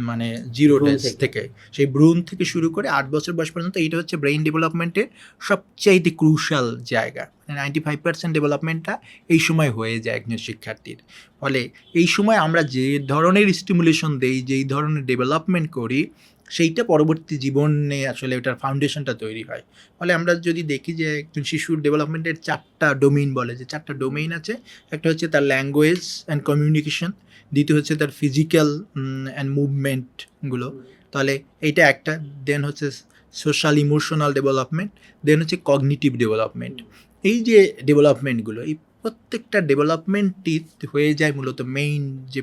S2: মানে 0 ডেজ থেকে, সেই ভ্রূণ থেকে শুরু করে 8 বছর বয়স পর্যন্ত, এইটা হচ্ছে ব্রেইন ডেভেলপমেন্টের সবচাইতে ক্রুশাল জায়গা। 95% ডেভেলপমেন্টটা এই সময় হয়ে যায় একজন শিক্ষার্থীর। ফলে এই সময় আমরা যে ধরনের স্টিমুলেশন দেই, যেই ধরনের ডেভেলপমেন্ট করি, সেইটা পরবর্তী জীবনে আসলে ওটার ফাউন্ডেশনটা তৈরি হয়। ফলে আমরা যদি দেখি যে একজন শিশুর ডেভেলপমেন্টের 4টা ডোমেইন, বলে যে 4টা ডোমেইন আছে। একটা হচ্ছে তার ল্যাঙ্গুয়েজ অ্যান্ড কমিউনিকেশন, দ্বিতীয় হচ্ছে তার ফিজিক্যাল অ্যান্ড মুভমেন্টগুলো, তাহলে এইটা একটা। দেন হচ্ছে সোশ্যাল ইমোশনাল ডেভেলপমেন্ট, দেন হচ্ছে কগনিটিভ ডেভেলপমেন্ট। এই যে ডেভেলপমেন্টগুলো, এই প্রত্যেকটা ডেভেলপমেন্টই হয়ে যায় মূলত মেইন যে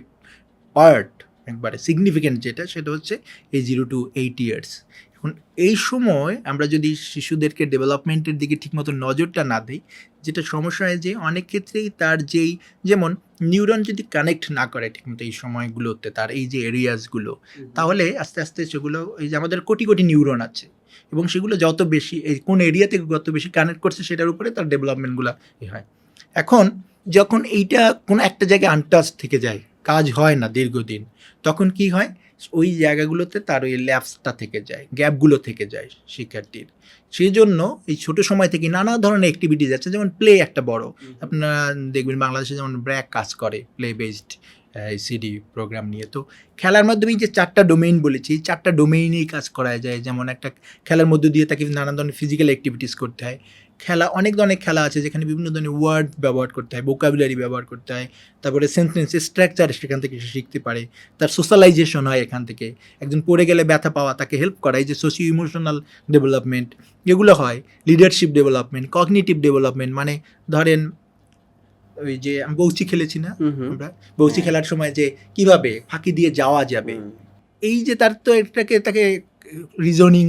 S2: পার্ট, একবারে সিগনিফিক্যান্ট যেটা, সেটা হচ্ছে এই 0 to 8 ইয়ার্স। এখন এই সময় আমরা যদি শিশুদেরকে ডেভেলপমেন্টের দিকে ঠিকমতো নজরটা না দিই, যেটা সমস্যা হয় যে অনেক ক্ষেত্রেই তার যেমন নিউরন যদি কানেক্ট না করে ঠিকমতো এই সময়গুলোতে, তার এই যে এরিয়াসগুলো, তাহলে আস্তে আস্তে সেগুলো, এই যে আমাদের কোটি কোটি নিউরন আছে, এবং সেগুলো যত বেশি এই কোন এরিয়া থেকে যত বেশি কানেক্ট করছে, সেটার উপরে তার ডেভেলপমেন্টগুলো হয়। এখন যখন এইটা কোনো একটা জায়গায় আনটাচ থেকে যায়, কাজ হয় না দীর্ঘদিন, তখন কি হয়, ওই জায়গাগুলোতে তার ওই ল্যাপসটা থেকে যায়, গ্যাপগুলো থেকে যায় শিক্ষার্থীর। সেই জন্য এই ছোটো সময় থেকে নানা ধরনের অ্যাক্টিভিটিস আছে, যেমন প্লে একটা বড়, আপনারা দেখবেন বাংলাদেশে যেমন ব্র্যাক কাজ করে প্লে বেসড সিডি প্রোগ্রাম নিয়ে। তো খেলার মাধ্যমে যে 4টা ডোমেইন বলেছি, এই 4টা ডোমেইনেই কাজ করা যায়। যেমন একটা খেলার মধ্য দিয়ে তাকে নানা ধরনের ফিজিক্যাল অ্যাক্টিভিটিস করতে হয়। অনেক ধরনের খেলা আছে যেখানে বিভিন্ন ধরনের ওয়ার্ড ব্যবহার করতে হয়, ভোকাবুলারি ব্যবহার করতে হয়, তারপরে সেন্টেন্স স্ট্রাকচার সেখান থেকে সে শিখতে পারে, তার সোশ্যালাইজেশন হয় এখান থেকে। একজন পড়ে গেলে ব্যথা পাওয়া, তাকে হেল্প করা, এই যে সোশিও ইমোশনাল ডেভেলপমেন্ট, এগুলো হয়। লিডারশিপ ডেভেলপমেন্ট, কগনিটিভ ডেভেলপমেন্ট, মানে ধরেন ওই যে আমি বৌচি খেলেছি না, আমরা বৌচি খেলার সময় যে কিভাবে ফাঁকি দিয়ে যাওয়া যাবে, এই যে তার তো তাকে রিজনিং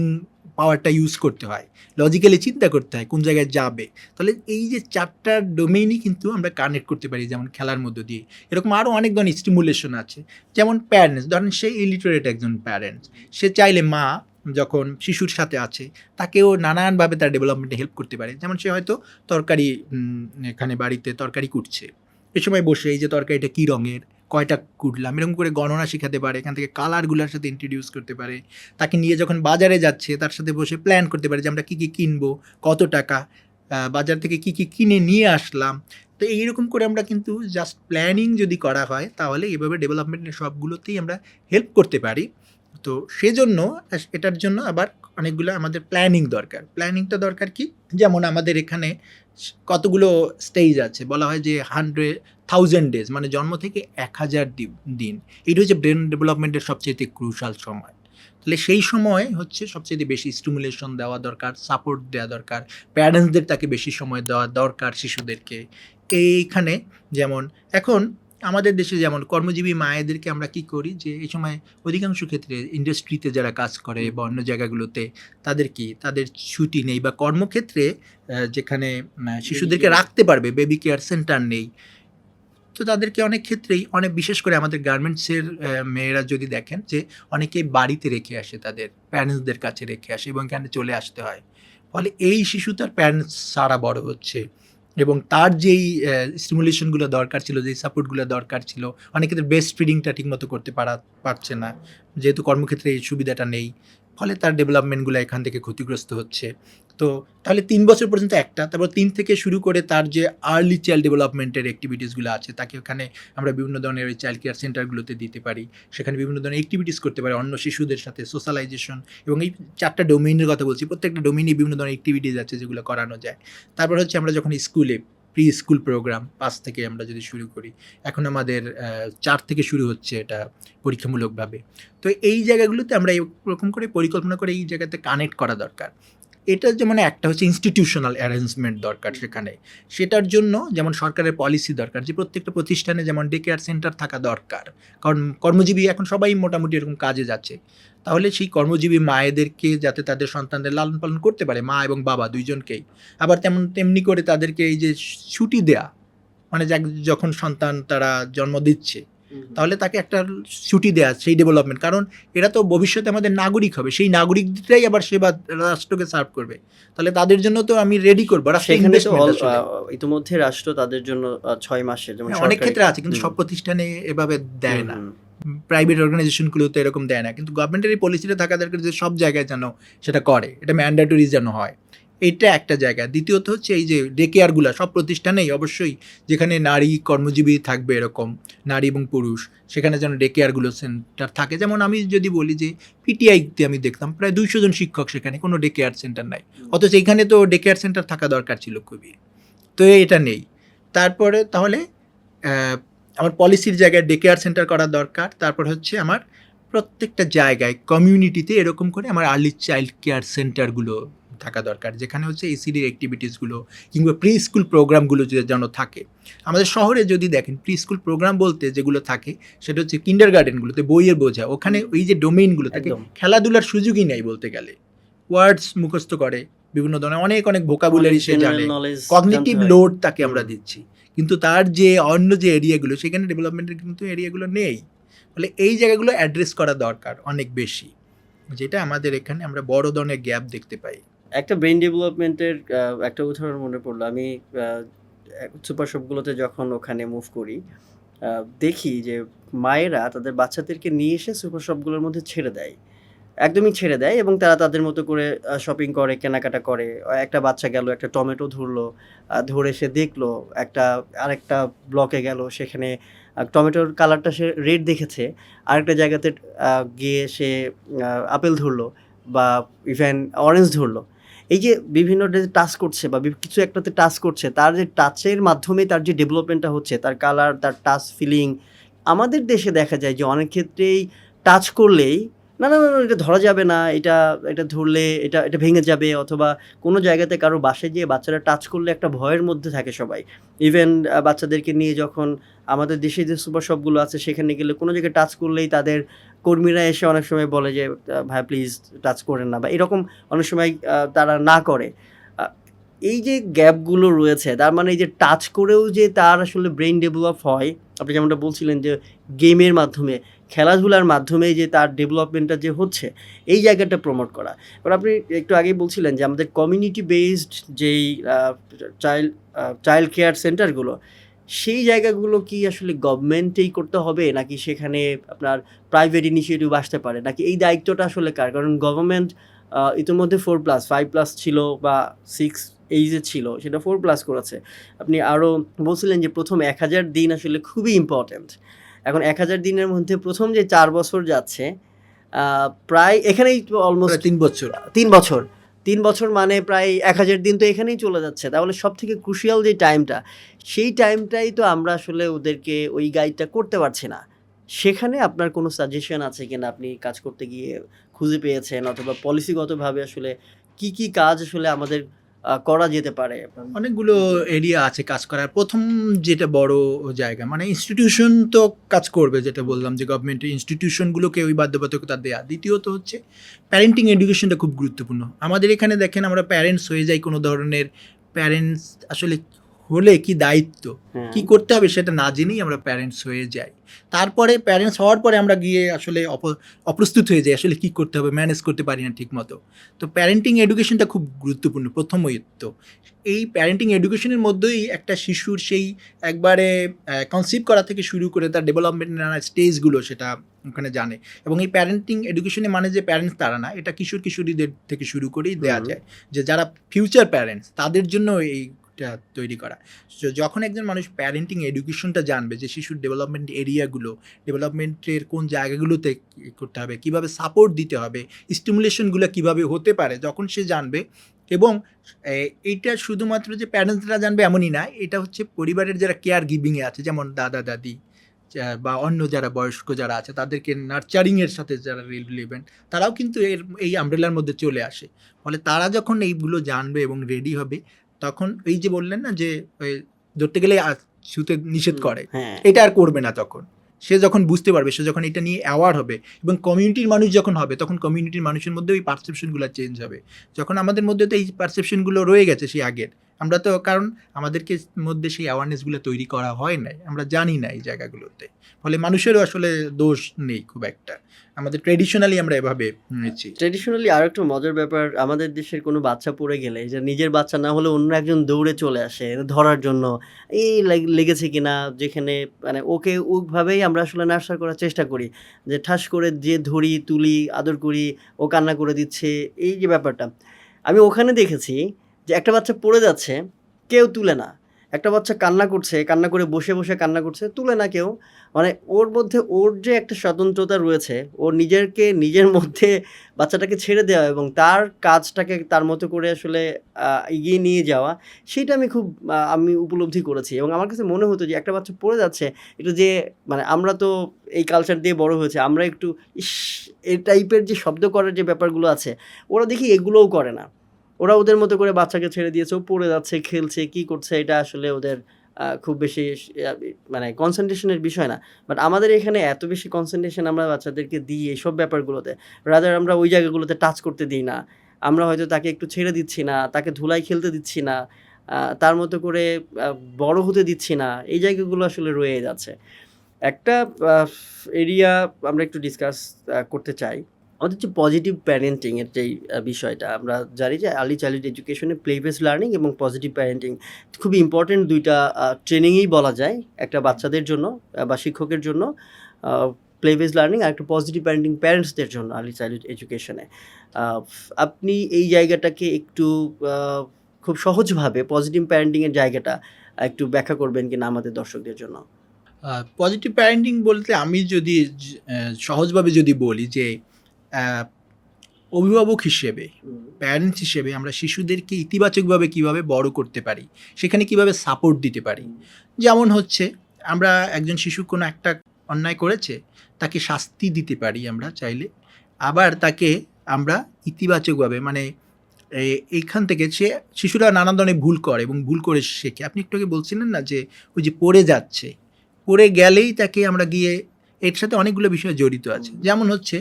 S2: পাওয়ারটা ইউজ করতে হয়, লজিক্যালি চিন্তা করতে হয় কোন জায়গায় যাবে। তাহলে এই যে 4টা ডোমেইনই কিন্তু আমরা কানেক্ট করতে পারি, যেমন খেলার মধ্য দিয়ে। এরকম আরও অনেক ধরনের স্টিমুলেশন আছে। যেমন প্যারেন্টস, ধরেন সে ইলিটারেট একজন প্যারেন্টস, সে চাইলে মা যখন শিশুর সাথে আছে, তাকেও নানানভাবে তার ডেভেলপমেন্টে হেল্প করতে পারে। যেমন সে হয়তো তরকারি, এখানে বাড়িতে তরকারি কুটছে, এ সময় বসে এই যে তরকারিটা কী রঙের, কয়টা কুটলাম, এরকম করে গণনা শেখাতে পারে। এখান থেকে কালারগুলোর সাথে ইন্ট্রোডিউস করতে পারে। তাকে নিয়ে যখন বাজারে যাচ্ছে, তার সাথে বসে প্ল্যান করতে পারে যে আমরা কী কী কিনবো, কত টাকা। বাজার থেকে কি কি কিনে নিয়ে আসলাম। তো এইরকম করে আমরা কিন্তু জাস্ট প্ল্যানিং যদি করা হয় তাহলে এভাবে ডেভেলপমেন্টের সবগুলোতেই আমরা হেল্প করতে পারি। তো সেজন্য এটার জন্য আবার অনেকগুলো আমাদের প্ল্যানিং দরকার। প্ল্যানিংটা দরকার কি, যেমন আমাদের এখানে কতগুলো স্টেজ আছে, বলা হয় যে 100,000 ডেজ, মানে জন্ম থেকে 1000 দিন। এটা হচ্ছে ব্রেন ডেভেলপমেন্টের সবচেয়ে ক্রুশাল সময়। তাহলে সেই সময় হচ্ছে সবচেয়ে বেশি স্টিমুলেশন দেওয়া দরকার, সাপোর্ট দেওয়া দরকার, প্যারেন্টসদের তাকে বেশি সময় দেওয়া দরকার শিশুদেরকে। এইখানে যেমন এখন আমাদের দেশে যেমন কর্মজীবী মায়েদেরকে আমরা কি করি, যে এই সময় অধিকাংশ ক্ষেত্রে ইন্ডাস্ট্রিতে যারা কাজ করে বা অন্য জায়গাগুলোতে তাদের ছুটি নেই, বা কর্মক্ষেত্রে যেখানে শিশুদেরকে রাখতে পারবে বেবি কেয়ার সেন্টার নেই। তো তাদেরকে অনেক ক্ষেত্রেই, অনেক বিশেষ করে আমাদের গার্মেন্টসের মেয়েরা যদি দেখেন যে অনেকেই বাড়িতে রেখে আসে, তাদের প্যারেন্টসদের কাছে রেখে আসে এবং এখানে চলে আসতে হয়। ফলে এই শিশু তার প্যারেন্টস সারা বড় হচ্ছে এবং তার যেই স্টিমুলেশনগুলো দরকার ছিল, যেই সাপোর্টগুলো দরকার ছিল, অনেক ক্ষেত্রে ব্রেস্ট ফিডিংটা ঠিকমতো করতে পারছে না, যেহেতু কর্মক্ষেত্রে এই সুবিধাটা নেই। ফলে তার ডেভেলপমেন্টগুলো এখান থেকে ক্ষতিগ্রস্ত হচ্ছে। তো তাহলে 3 বছর পর্যন্ত একটা, তারপর 3 থেকে শুরু করে তার যে আর্লি চাইল্ড ডেভেলপমেন্টের অ্যাক্টিভিটিসগুলো আছে, তাকে ওখানে আমরা বিভিন্ন ধরনের ওই চাইল্ড কেয়ার সেন্টারগুলোতে দিতে পারি। সেখানে বিভিন্ন ধরনের অ্যাক্টিভিটিস করতে পারি অন্য শিশুদের সাথে, সোশ্যালাইজেশন। এবং এই 4টা ডোমেইনের কথা বলছি, প্রত্যেকটা ডোমেইনে বিভিন্ন ধরনের অ্যাক্টিভিটিস আছে যেগুলো করানো যায়। তারপর হচ্ছে আমরা যখন স্কুলে প্রি স্কুল প্রোগ্রাম 5 থেকে আমরা যদি শুরু করি, এখন আমাদের 4 থেকে শুরু হচ্ছে এটা পরীক্ষামূলকভাবে। তো এই জায়গাগুলোতে আমরা এরকম করে পরিকল্পনা করে এই জায়গাতে কানেক্ট করা দরকার। এটা যেমন একটা হচ্ছে ইনস্টিটিউশনাল অ্যারেঞ্জমেন্ট দরকার সেখানে। সেটার জন্য যেমন সরকারের পলিসি দরকার, যে প্রত্যেকটা প্রতিষ্ঠানে যেমন ডে কেয়ার সেন্টার থাকা দরকার। কারণ কর্মজীবী এখন সবাই মোটামুটি এরকম কাজে যাচ্ছে। তাহলে সেই কর্মজীবী মায়েদেরকে যাতে তাদের সন্তানদের লালন পালন করতে পারে, মা এবং বাবা দুইজনকেই। আবার তেমনি করে তাদেরকে এই যে ছুটি দেয়া, মানে যখন সন্তান তারা জন্ম দিচ্ছে, তাহলে তাকে একটা ছুটি দেয়া, সেই ডেভেলপমেন্ট। কারণ এরা তো ভবিষ্যতে আমাদের নাগরিক হবে, সেই নাগরিকটাই আবার সেবা রাষ্ট্রকে সার্ভ করবে। তাহলে তাদের জন্য তো আমি রেডি করবো।
S1: সেখানে তো ইতিমধ্যে রাষ্ট্র তাদের জন্য 6 মাসের, যেমন
S2: অনেক ক্ষেত্রে আছে, কিন্তু সব প্রতিষ্ঠানে এভাবে দেয় না। প্রাইভেট অর্গানাইজেশনগুলোতে এরকম দেয় না, কিন্তু গভর্নমেন্টের এই পলিসিটা থাকা দরকার যে সব জায়গায় যেন সেটা করে, এটা ম্যান্ডেটরি যেন হয়। এইটা একটা জায়গা। দ্বিতীয়ত হচ্ছে এই যে ডে কেয়ারগুলো সব প্রতিষ্ঠানেই অবশ্যই, যেখানে নারী কর্মজীবী থাকবে এরকম, নারী এবং পুরুষ, সেখানে যেন ডে কেয়ারগুলো সেন্টার থাকে। যেমন আমি যদি বলি যে পিটিআইতে আমি দেখতাম প্রায় 200 জন শিক্ষক, সেখানে কোনো ডে কেয়ার সেন্টার নাই, অথচ এখানে তো ডে কেয়ার সেন্টার থাকা দরকার ছিল খুবই। তো এটা নেই। তারপরে তাহলে আমার পলিসির জায়গায় ডে কেয়ার সেন্টার করা দরকার। তারপর হচ্ছে আমার প্রত্যেকটা জায়গায় কমিউনিটিতে এরকম করে আমার আর্লি চাইল্ড কেয়ার সেন্টারগুলো থাকা দরকার, যেখানে হচ্ছে এসিডির অ্যাক্টিভিটিসগুলো কিংবা প্রি স্কুল প্রোগ্রামগুলো যেন থাকে। আমাদের শহরে যদি দেখেন প্রি স্কুল প্রোগ্রাম বলতে যেগুলো থাকে, সেটা হচ্ছে কিন্ডার গার্ডেনগুলোতে বইয়ের বোঝা, ওখানে ওই যে ডোমেইনগুলো থাকে, খেলাধুলার সুযোগই নেই বলতে গেলে। ওয়ার্ডস মুখস্থ করে, বিভিন্ন ধরনের অনেক ভোকাবুলারি সে জানে, কগনিটিভ লোড তাকে আমরা দিচ্ছি, কিন্তু তার যে অন্য যে এরিয়াগুলো, সেখানে ডেভেলপমেন্টের কিন্তু এরিয়াগুলো নেই। ফলে এই জায়গাগুলো অ্যাড্রেস করা দরকার অনেক বেশি, যেটা আমাদের এখানে আমরা বড় ধরনের গ্যাপ দেখতে পাই।
S1: একটা ব্রেন ডেভেলপমেন্টের একটা উদাহরণ মনে পড়লো। আমি সুপার শপগুলোতে যখন ওখানে মুভ করি, দেখি যে মায়েরা তাদের বাচ্চাদেরকে নিয়ে এসে সুপার শপগুলোর মধ্যে ছেড়ে দেয়, একদমই ছেড়ে দেয়, এবং তারা তাদের মতো করে শপিং করে, কেনাকাটা করে। একটা বাচ্চা গেল, একটা টমেটো ধরলো, ধরে সে দেখলো, আরেকটা ব্লকে গেল, সেখানে টমেটোর কালারটা সে রেড দেখেছে, আরেকটা জায়গাতে গিয়ে সে আপেল ধরলো বা ইভেন অরেঞ্জ ধরলো। এই যে বিভিন্ন টাচ করছে বা কিছু একটাতে টাচ করছে, তার যে টাচের মাধ্যমে তার যে ডেভেলপমেন্টটা হচ্ছে, তার কালার, তার টাচ ফিলিং। আমাদের দেশে দেখা যায় যে অনেক ক্ষেত্রেই টাচ করলেই না, এটা ধরা যাবে না, এটা ধরলে এটা ভেঙে যাবে, অথবা কোনো জায়গাতে কারো বাসায় গিয়ে বাচ্চারা টাচ করলে একটা ভয়ের মধ্যে থাকে সবাই। ইভেন বাচ্চাদেরকে নিয়ে যখন আমাদের দেশে যে সুপার শপগুলো আছে, সেখানে গেলে কোনো জায়গায় টাচ করলেই তাদের কর্মীরা এসে অনেক সময় বলে যে ভাই প্লিজ টাচ করেন না, বা এরকম অনেক সময় তারা না করে। এই যে গ্যাপগুলো রয়েছে, তার মানে এই যে টাচ করেও যে তার আসলে ব্রেন ডেভেলপ হয়, আপনি যেমনটা বলছিলেন যে গেমের মাধ্যমে, খেলাধুলার মাধ্যমে যে তার ডেভেলপমেন্টটা যে হচ্ছে, এই জায়গাটা প্রমোট করা। এবার আপনি একটু আগেই বলছিলেন যে আমাদের কমিউনিটি বেসড যেই চাইল্ড কেয়ার সেন্টারগুলো, সেই জায়গাগুলো কি আসলে গভর্নমেন্টেই করতে হবে, নাকি সেখানে আপনার প্রাইভেট ইনিশিয়েটিভ আসতে পারে, নাকি এই দায়িত্বটা আসলে কার? কারণ গভর্নমেন্ট ইতিমধ্যে 4+, 5+ ছিল বা 6 এইজে ছিল সেটা 4+ করেছে। আপনি আরও বলছিলেন যে প্রথম 1000 দিন আসলে খুবই ইম্পর্ট্যান্ট। এখন 1000 দিনের মধ্যে প্রথম যে 4 বছর যাচ্ছে প্রায় এখানেই তো অলমোস্ট
S2: প্রায় 3 বছর
S1: 3 বছর 3 বছর মানে প্রায় 1000 দিন তো এখানেই চলে যাচ্ছে। তাহলে সবথেকে ক্রুশিয়াল যে টাইমটা, সেই টাইমটাই তো আমরা আসলে ওদেরকে ওই গাইডটা করতে পারছি না। সেখানে আপনার কোনো সাজেশন আছে কিনা, আপনি কাজ করতে গিয়ে খুঁজে পেয়েছেন, অথবা পলিসিগতভাবে আসলে কি কি কাজ আসলে আমাদের করা যেতে পারে?
S2: অনেকগুলো এরিয়া আছে কাজ করার। প্রথম যেটা বড় জায়গা মানে ইনস্টিটিউশন তো কাজ করবে, যেটা বললাম যে গভর্নমেন্টের ইনস্টিটিউশনগুলোকে ওই বাধ্যবাধকতা দেয়া। দ্বিতীয়ত হচ্ছে প্যারেন্টিং এডুকেশনটা খুব গুরুত্বপূর্ণ। আমাদের এখানে দেখেন আমরা প্যারেন্টস হয়ে যাই কোনো ধরনের, প্যারেন্টস আসলে হলে কি দায়িত্ব,
S1: হ্যাঁ।
S2: কি করতে হবে সেটা না জেনেই আমরা প্যারেন্টস হয়ে যাই। তারপরে প্যারেন্টস হওয়ার পরে আমরা গিয়ে আসলে অপ্রস্তুত হয়ে যাই, আসলে কি করতে হবে ম্যানেজ করতে পারি না ঠিক মতো। তো প্যারেন্টিং এডুকেশনটা খুব গুরুত্বপূর্ণ প্রথমই। তো এই প্যারেন্টিং এডুকেশনের মধ্যেই একটা শিশুর সেই একবারে কনসিভ করা থেকে শুরু করে তার ডেভেলপমেন্টের নানা স্টেজগুলো সেটা ওখানে জানে। এবং এই প্যারেন্টিং এডুকেশনে মানে যে প্যারেন্টস তারা না, এটা কিশোর কিশোরীদের থেকে শুরু করেই দেওয়া যায়, যে যারা ফিউচার প্যারেন্টস তাদের জন্য এইটা তৈরি করা। তো যখন একজন মানুষ প্যারেন্টিং এডুকেশনটা জানবে যে শিশুর ডেভেলপমেন্ট এরিয়াগুলো, ডেভেলপমেন্টের কোন জায়গাগুলোতে করতে হবে, কীভাবে সাপোর্ট দিতে হবে, স্টিমুলেশনগুলো কীভাবে হতে পারে, যখন সে জানবে। এবং এইটা শুধুমাত্র যে প্যারেন্টসরা জানবে এমনই না, এটা হচ্ছে পরিবারের যারা কেয়ার গিভিংয়ে আছে, যেমন দাদা দাদি বা অন্য যারা বয়স্ক যারা আছে, তাদেরকে নার্চারিংয়ের সাথে যারা রিলেভেন্ট, তারাও কিন্তু এই আমব্রেলার মধ্যে চলে আসে। ফলে তারা যখন এইগুলো জানবে এবং রেডি হবে, তখন এই যে বললেন না যে ধরতে গেলে ছুতে নিষেধ করে,
S1: হ্যাঁ।
S2: এটা আর করবে না। তখন সে যখন বুঝতে পারবে, সে যখন এটা নিয়ে অ্যাওয়ার হবে এবং কমিউনিটির মানুষ যখন হবে, তখন কমিউনিটির মানুষের মধ্যে ওই পারসেপশনগুলো চেঞ্জ হবে। যখন আমাদের মধ্যে তো এই পারসেপশনগুলো রয়ে গেছে সেই আগের, আমরা তো কারণ আমাদেরকে মধ্যে সেই অ্যাওয়ারনেসগুলো তৈরি করা হয় নাই, আমরা জানি না এই জায়গাগুলোতে। ফলে মানুষেরও আসলে দোষ নেই খুব একটা, আমাদের ট্রেডিশনালি আমরা এভাবে নিচ্ছি।
S1: ট্রেডিশনালি আর একটু মজার ব্যাপার, আমাদের দেশের কোনো বাচ্চা পড়ে গেলে, যে নিজের বাচ্চা না হলে অন্য একজন দৌড়ে চলে আসে ধরার জন্য, এই লেগেছে কিনা, যেখানে মানে ওকে ওভাবেই আমরা আসলে নার্সার করার চেষ্টা করি, যে ঠাস করে যে ধরি তুলি আদর করি, ও কান্না করে দিচ্ছে, এই যে ব্যাপারটা আমি ওখানে দেখেছি, যে একটা বাচ্চা পড়ে যাচ্ছে কেউ তুলে না, একটা বাচ্চা কান্না করছে, কান্না করে বসে বসে কান্না করছে, তুলে না কেউ। মানে ওর মধ্যে ওর যে একটা স্বতন্ত্রতা রয়েছে, ওর নিজের মধ্যে বাচ্চাটাকে ছেড়ে দেওয়া এবং তার কাজটাকে তার মতো করে আসলে এগিয়ে নিয়ে যাওয়া, সেটা আমি উপলব্ধি করেছি। এবং আমার কাছে মনে হতো যে একটা বাচ্চা পড়ে যাচ্ছে, একটু যে মানে আমরা তো এই কালচার দিয়ে বড় হয়েছে, আমরা একটু এই টাইপের যে শব্দ করার যে ব্যাপারগুলো আছে, ওরা দেখি এগুলোও করে না। ওরা ওদের মতো করে বাচ্চাকে ছেড়ে দিয়েছে, ও পড়ে যাচ্ছে, খেলছে, কি করছে, এটা আসলে ওদের খুব বেশি মানে কনসেন্ট্রেশনের বিষয় না। বাট আমাদের এখানে এত বেশি কনসেন্ট্রেশন আমরা বাচ্চাদেরকে দিই এইসব ব্যাপারগুলোতে, রাদার আমরা ওই জায়গাগুলোতে টাচ করতে দিই না। আমরা হয়তো তাকে একটু ছেড়ে দিচ্ছি না, তাকে ধুলায় খেলতে দিচ্ছি না, তার মতো করে বড় হতে দিচ্ছি না, এই জায়গাগুলো আসলে রয়ে যাচ্ছে। একটা এরিয়া আমরা একটু ডিসকাস করতে চাই, আমাদের যে পজিটিভ প্যারেন্টিংয়ের যেই বিষয়টা, আমরা জানি যে আর্লি চাইল্ডহুড এডুকেশনে প্লে বেসড লার্নিং এবং পজিটিভ প্যারেন্টিং খুবই ইম্পর্টেন্ট দুইটা ট্রেনিংই বলা যায় একটা বাচ্চাদের জন্য বা শিক্ষকের জন্য, প্লে বেসড লার্নিং আর একটা পজিটিভ প্যারেন্টিং প্যারেন্টসদের জন্য আর্লি চাইল্ডহুড এডুকেশনে। আপনি এই জায়গাটাকে একটু খুব সহজভাবে পজিটিভ প্যারেন্টিংয়ের জায়গাটা একটু ব্যাখ্যা করবেন কিনা আমাদের দর্শকদের জন্য?
S2: পজিটিভ প্যারেন্টিং বলতে আমি যদি সহজভাবে যদি বলি যে অভিভাবক হিসেবে, প্যারেন্টস হিসেবে আমরা শিশুদেরকে ইতিবাচকভাবে কিভাবে বড় করতে পারি, সেখানে কিভাবে সাপোর্ট দিতে পারি। যেমন হচ্ছে আমরা একজন শিশু কোনো একটা অন্যায় করেছে, তাকে শাস্তি দিতে পারি আমরা চাইলে, আবার তাকে আমরা ইতিবাচকভাবে মানে এইখান থেকে শিশুরা নানা ধরনের ভুল করে এবং ভুল করে শেখে। আপনি একটু আগে বলছিলেন না যে ওই যে পড়ে যাচ্ছে, পড়ে গেলেই তাকে আমরা গিয়ে, এর সাথে অনেকগুলো বিষয় জড়িত আছে। যেমন হচ্ছে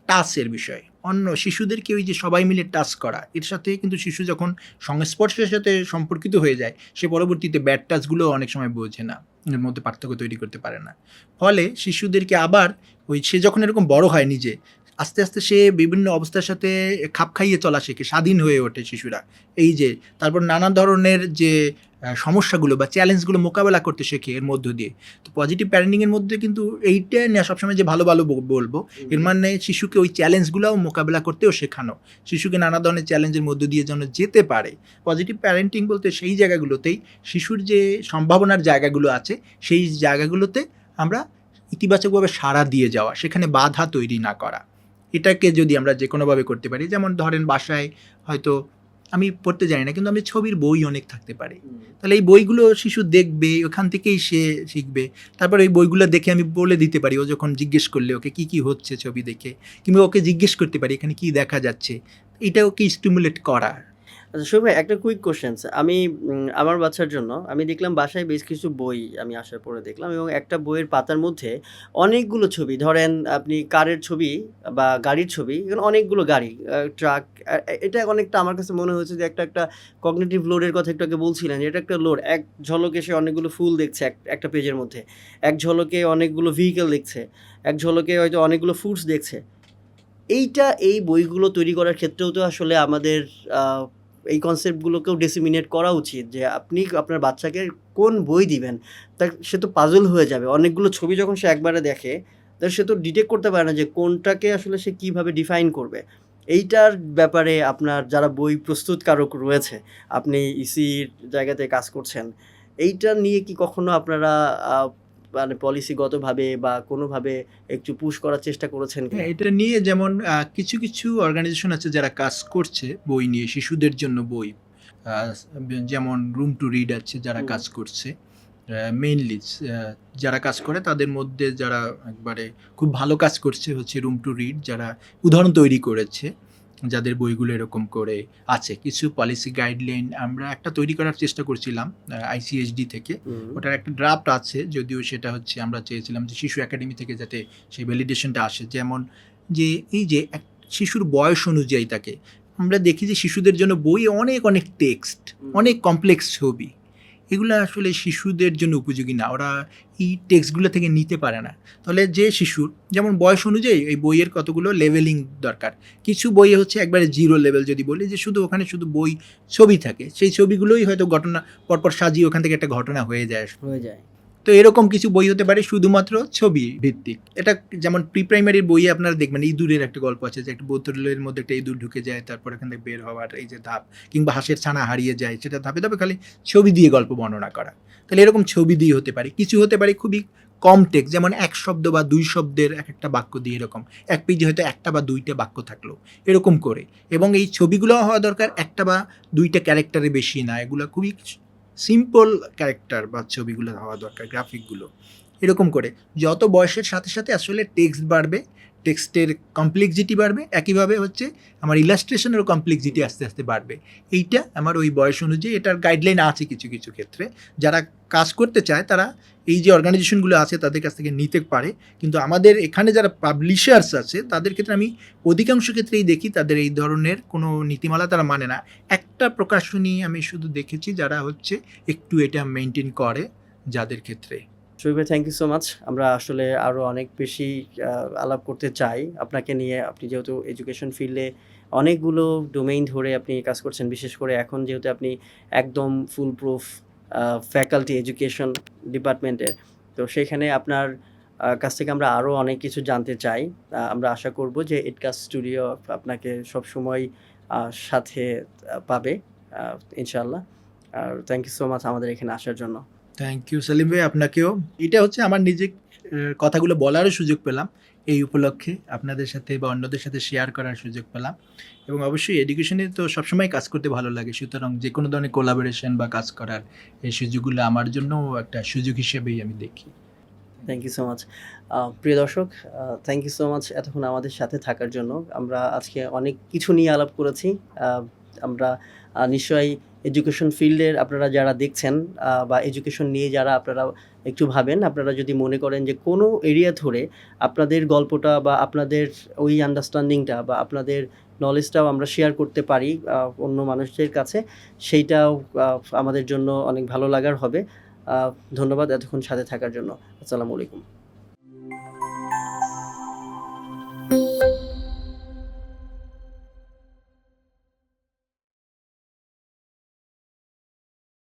S2: টাচের বিষয়, অন্য শিশুদেরকে ওই যে সবাই মিলে টাচ করা, এর সাথে কিন্তু শিশু যখন সংস্পর্শের সাথে সম্পর্কিত হয়ে যায়, সে পরবর্তীতে ব্যাড টাচগুলো অনেক সময় বোঝে না, এর মধ্যে পার্থক্য তৈরি করতে পারে না। ফলে শিশুদেরকে আবার ওই সে যখন এরকম বড় হয় নিজে, আস্তে আস্তে সে বিভিন্ন অবস্থার সাথে খাপ খাইয়ে চলা শেখে, স্বাধীন হয়ে ওঠে শিশুরা। এই যে তারপর নানা ধরনের যে সমস্যাগুলো বা চ্যালেঞ্জগুলো মোকাবেলা করতে শেখে এর মধ্য দিয়ে। তো পজিটিভ প্যারেন্টিংয়ের মধ্যে কিন্তু এইটা নিয়ে সবসময় যে ভালো ভালো বলবো এর মানে শিশুকে ওই চ্যালেঞ্জগুলোও মোকাবেলা করতেও শেখানো, শিশুকে নানা ধরনের চ্যালেঞ্জের মধ্য দিয়ে যেন যেতে পারে। পজিটিভ প্যারেন্টিং বলতে সেই জায়গাগুলোতেই শিশুর যে সম্ভাবনার জায়গাগুলো আছে সেই জায়গাগুলোতে আমরা ইতিবাচকভাবে সাড়া দিয়ে যাওয়া, সেখানে বাধা তৈরি না করা। এটাকে যদি আমরা যে কোনোভাবে করতে পারি, যেমন ধরেন বাসায় হয়তো আমি পড়তে জানি না কিন্তু আমি ছবির বই অনেক থাকতে পারে, তাহলে এই বইগুলো শিশু দেখবে, ওখান থেকেই সে শিখবে। তারপর ওই বইগুলো দেখে আমি বলে দিতে পারি, ও যখন জিজ্ঞেস করলে ওকে কি কি হচ্ছে ছবি দেখে, কিংবা ওকে জিজ্ঞেস করতে পারি এখানে কি দেখা যাচ্ছে, এটা ওকে স্টিমুলেট করা।
S1: আচ্ছা শুভ ভাই, একটা কুইক কোশ্চেন্স। আমি আমার বাচ্চার জন্য আমি দেখলাম বাসায় বেশ কিছু বই আমি আসার পরে দেখলাম, এবং একটা বইয়ের পাতার মধ্যে অনেকগুলো ছবি, ধরেন আপনি কারের ছবি বা গাড়ির ছবি, এখানে অনেকগুলো গাড়ি, ট্রাক। এটা অনেকটা আমার কাছে মনে হয়েছে যে একটা কগনিটিভ লোডের কথা একটু আগে বলছিলেন, যে এটা একটা লোড। এক ঝলকে সে অনেকগুলো ফুল দেখছে একটা পেজের মধ্যে, এক ঝলকে অনেকগুলো ভেহিকেল দেখছে, এক ঝলকে হয়তো অনেকগুলো ফুডস দেখছে। এই বইগুলো তৈরি করার ক্ষেত্রেও তো আসলে আমাদের এই কনসেপ্টগুলোকেও ডিসিমিনেট করা উচিত, যে আপনি আপনার বাচ্চাকে কোন বই দিবেন। সে তো পাজল হয়ে যাবে, অনেকগুলো ছবি যখন সে একবারে দেখে, তাহলে সে তো ডিটেক্ট করতে পারে না যে কোনটাকে আসলে সে কীভাবে ডিফাইন করবে। এইটার ব্যাপারে আপনার যারা বই প্রস্তুতকারক রয়েছে, আপনি ইসির জায়গাতে কাজ করছেন, এইটা নিয়ে কি কখনো আপনারা মানে পলিসিগতভাবে বা কোনোভাবে একটু পুশ করার চেষ্টা করেছেন কি?
S2: হ্যাঁ, এটা নিয়ে যেমন কিছু কিছু অর্গানাইজেশন আছে যারা কাজ করছে বই নিয়ে, শিশুদের জন্য বই, যেমন রুম টু রিড আছে যারা কাজ করছে। মেইনলি যারা কাজ করে তাদের মধ্যে যারা একবারে খুব ভালো কাজ করছে হচ্ছে রুম টু রিড, যারা উদাহরণ তৈরি করেছে, যাদের বইগুলো এরকম করে আছে। কিছু পলিসি গাইডলাইন আমরা একটা তৈরি করার চেষ্টা করছিলাম ICSD থেকে, ওটার একটা ড্রাফট আছে, যদিও সেটা হচ্ছে আমরা চেয়েছিলাম যে শিশু একাডেমি থেকে যাতে সেই ভ্যালিডেশনটা আসে। যেমন যে এই যে এক শিশুর বয়স অনুযায়ী তাকে আমরা দেখি যে শিশুদের জন্য বই অনেক অনেক টেক্সট, অনেক কমপ্লেক্স ছবি, এগুলো আসলে শিশুদের জন্য উপযোগী না, ওরা এই টেক্সটগুলো থেকে নিতে পারে না। তাহলে যে শিশুর যেমন বয়স অনুযায়ী এই বইয়ের কতগুলো লেভেলিং দরকার। কিছু বই হচ্ছে একবারে জিরো লেভেল, যদি বলি যে শুধু ওখানে শুধু বই ছবি থাকে, সেই ছবিগুলোই হয়তো ঘটনা পরপর সাজিয়ে ওখান থেকে একটা ঘটনা হয়ে যায়। তো এরকম কিছু বই হতে পারে শুধুমাত্র ছবি ভিত্তিক। এটা যেমন প্রি প্রাইমারির বইয়ে আপনারা দেখবেন ইঁদুরের একটা গল্প আছে, যে একটা বোতলের মধ্যে একটা ইঁদুর ঢুকে যায়, তারপর এখান থেকে বের হওয়ার এই যে ধাপ, কিংবা হাঁসের ছানা হারিয়ে যায়, সেটা ধাপে ধাপে খালি ছবি দিয়ে গল্প বর্ণনা করা। তাহলে এরকম ছবি দিয়ে হতে পারে। কিছু হতে পারে খুবই কম টেক্সট, যেমন এক শব্দ বা দুই শব্দের একটা বাক্য দিয়ে, এরকম এক পেজে হয়তো একটা বা দুইটা বাক্য থাকলো এরকম করে। এবং এই ছবিগুলো হওয়া দরকার একটা বা দুইটা ক্যারেক্টারে বেশি না, এগুলো খুবই সিম্পল ক্যারেক্টার বা ছবিগুলো হওয়া দরকার, গ্রাফিকগুলো এরকম করে। যত বয়সের সাথে সাথে আসলে টেক্সট বাড়বে, টেক্সটের কমপ্লেক্সিটি বাড়বে, একইভাবে হচ্ছে আমার ইলাস্ট্রেশনেরও কমপ্লেক্সিটি আস্তে আস্তে বাড়বে। এইটা আমার ওই বয়স অনুযায়ী এটার গাইডলাইন আছে কিছু কিছু ক্ষেত্রে। যারা কাজ করতে চায় তারা এই যে অর্গানাইজেশনগুলো আছে তাদের কাছ থেকে নিতে পারে, কিন্তু আমাদের এখানে যারা পাবলিশার্স আছে তাদের ক্ষেত্রে আমি অধিকাংশ ক্ষেত্রেই দেখি তাদের এই ধরনের কোনো নীতিমালা তারা মানে না। একটা প্রকাশনী আমি শুধু দেখেছি যারা হচ্ছে একটু এটা মেনটেন করে, যাদের ক্ষেত্রে।
S1: শরীফ ভাই, থ্যাংক ইউ সো মাচ। আমরা আসলে আরও অনেক বেশি আলাপ করতে চাই আপনাকে নিয়ে। আপনি যেহেতু এডুকেশন ফিল্ডে অনেকগুলো ডোমেইন ধরে আপনি কাজ করছেন, বিশেষ করে এখন যেহেতু আপনি একদম ফুল প্রুফ ফ্যাকাল্টি এডুকেশন ডিপার্টমেন্টের, তো সেখানে আপনার কাছ থেকে আমরা আরও অনেক কিছু জানতে চাই। আমরা আশা করব যে এডকাস্ট স্টুডিও আপনাকে সবসময় সাথে পাবে ইনশাআল্লাহ। আর থ্যাংক ইউ সো মাচ আমাদের এখানে আসার জন্য।
S2: থ্যাংক ইউ সেলিম ভাই, আপনাকেও। এটা হচ্ছে আমার নিজের কথাগুলো বলারও সুযোগ পেলাম এই উপলক্ষে, আপনাদের সাথে বা অন্যদের সাথে শেয়ার করার সুযোগ পেলাম। এবং অবশ্যই এডুকেশনে তো সবসময় কাজ করতে ভালো লাগে, সুতরাং যে কোনো ধরনের কোলাবোরেশন বা কাজ করার এই সুযোগগুলো আমার জন্য একটা সুযোগ হিসেবেই আমি দেখি।
S1: Thank you so much. প্রিয় দর্শক, থ্যাংক ইউ সো মাচ এতক্ষণ আমাদের সাথে থাকার জন্য। আমরা আজকে অনেক কিছু নিয়ে আলাপ করেছি। আমরা নিশ্চয়ই এডুকেশন ফিল্ডের আপনারা যারা দেখছেন বা এডুকেশন নিয়ে যারা আপনারা একটু ভাবেন, আপনারা যদি মনে করেন যে কোনো এরিয়া ধরে আপনাদের গল্পটা বা আপনাদের ওই আন্ডারস্ট্যান্ডিংটা বা আপনাদের নলেজটাও আমরা শেয়ার করতে পারি অন্য মানুষদের কাছে, সেইটাও আমাদের জন্য অনেক ভালো লাগার হবে। ধন্যবাদ এতক্ষণ সাথে থাকার জন্য। আসসালামু আলাইকুম।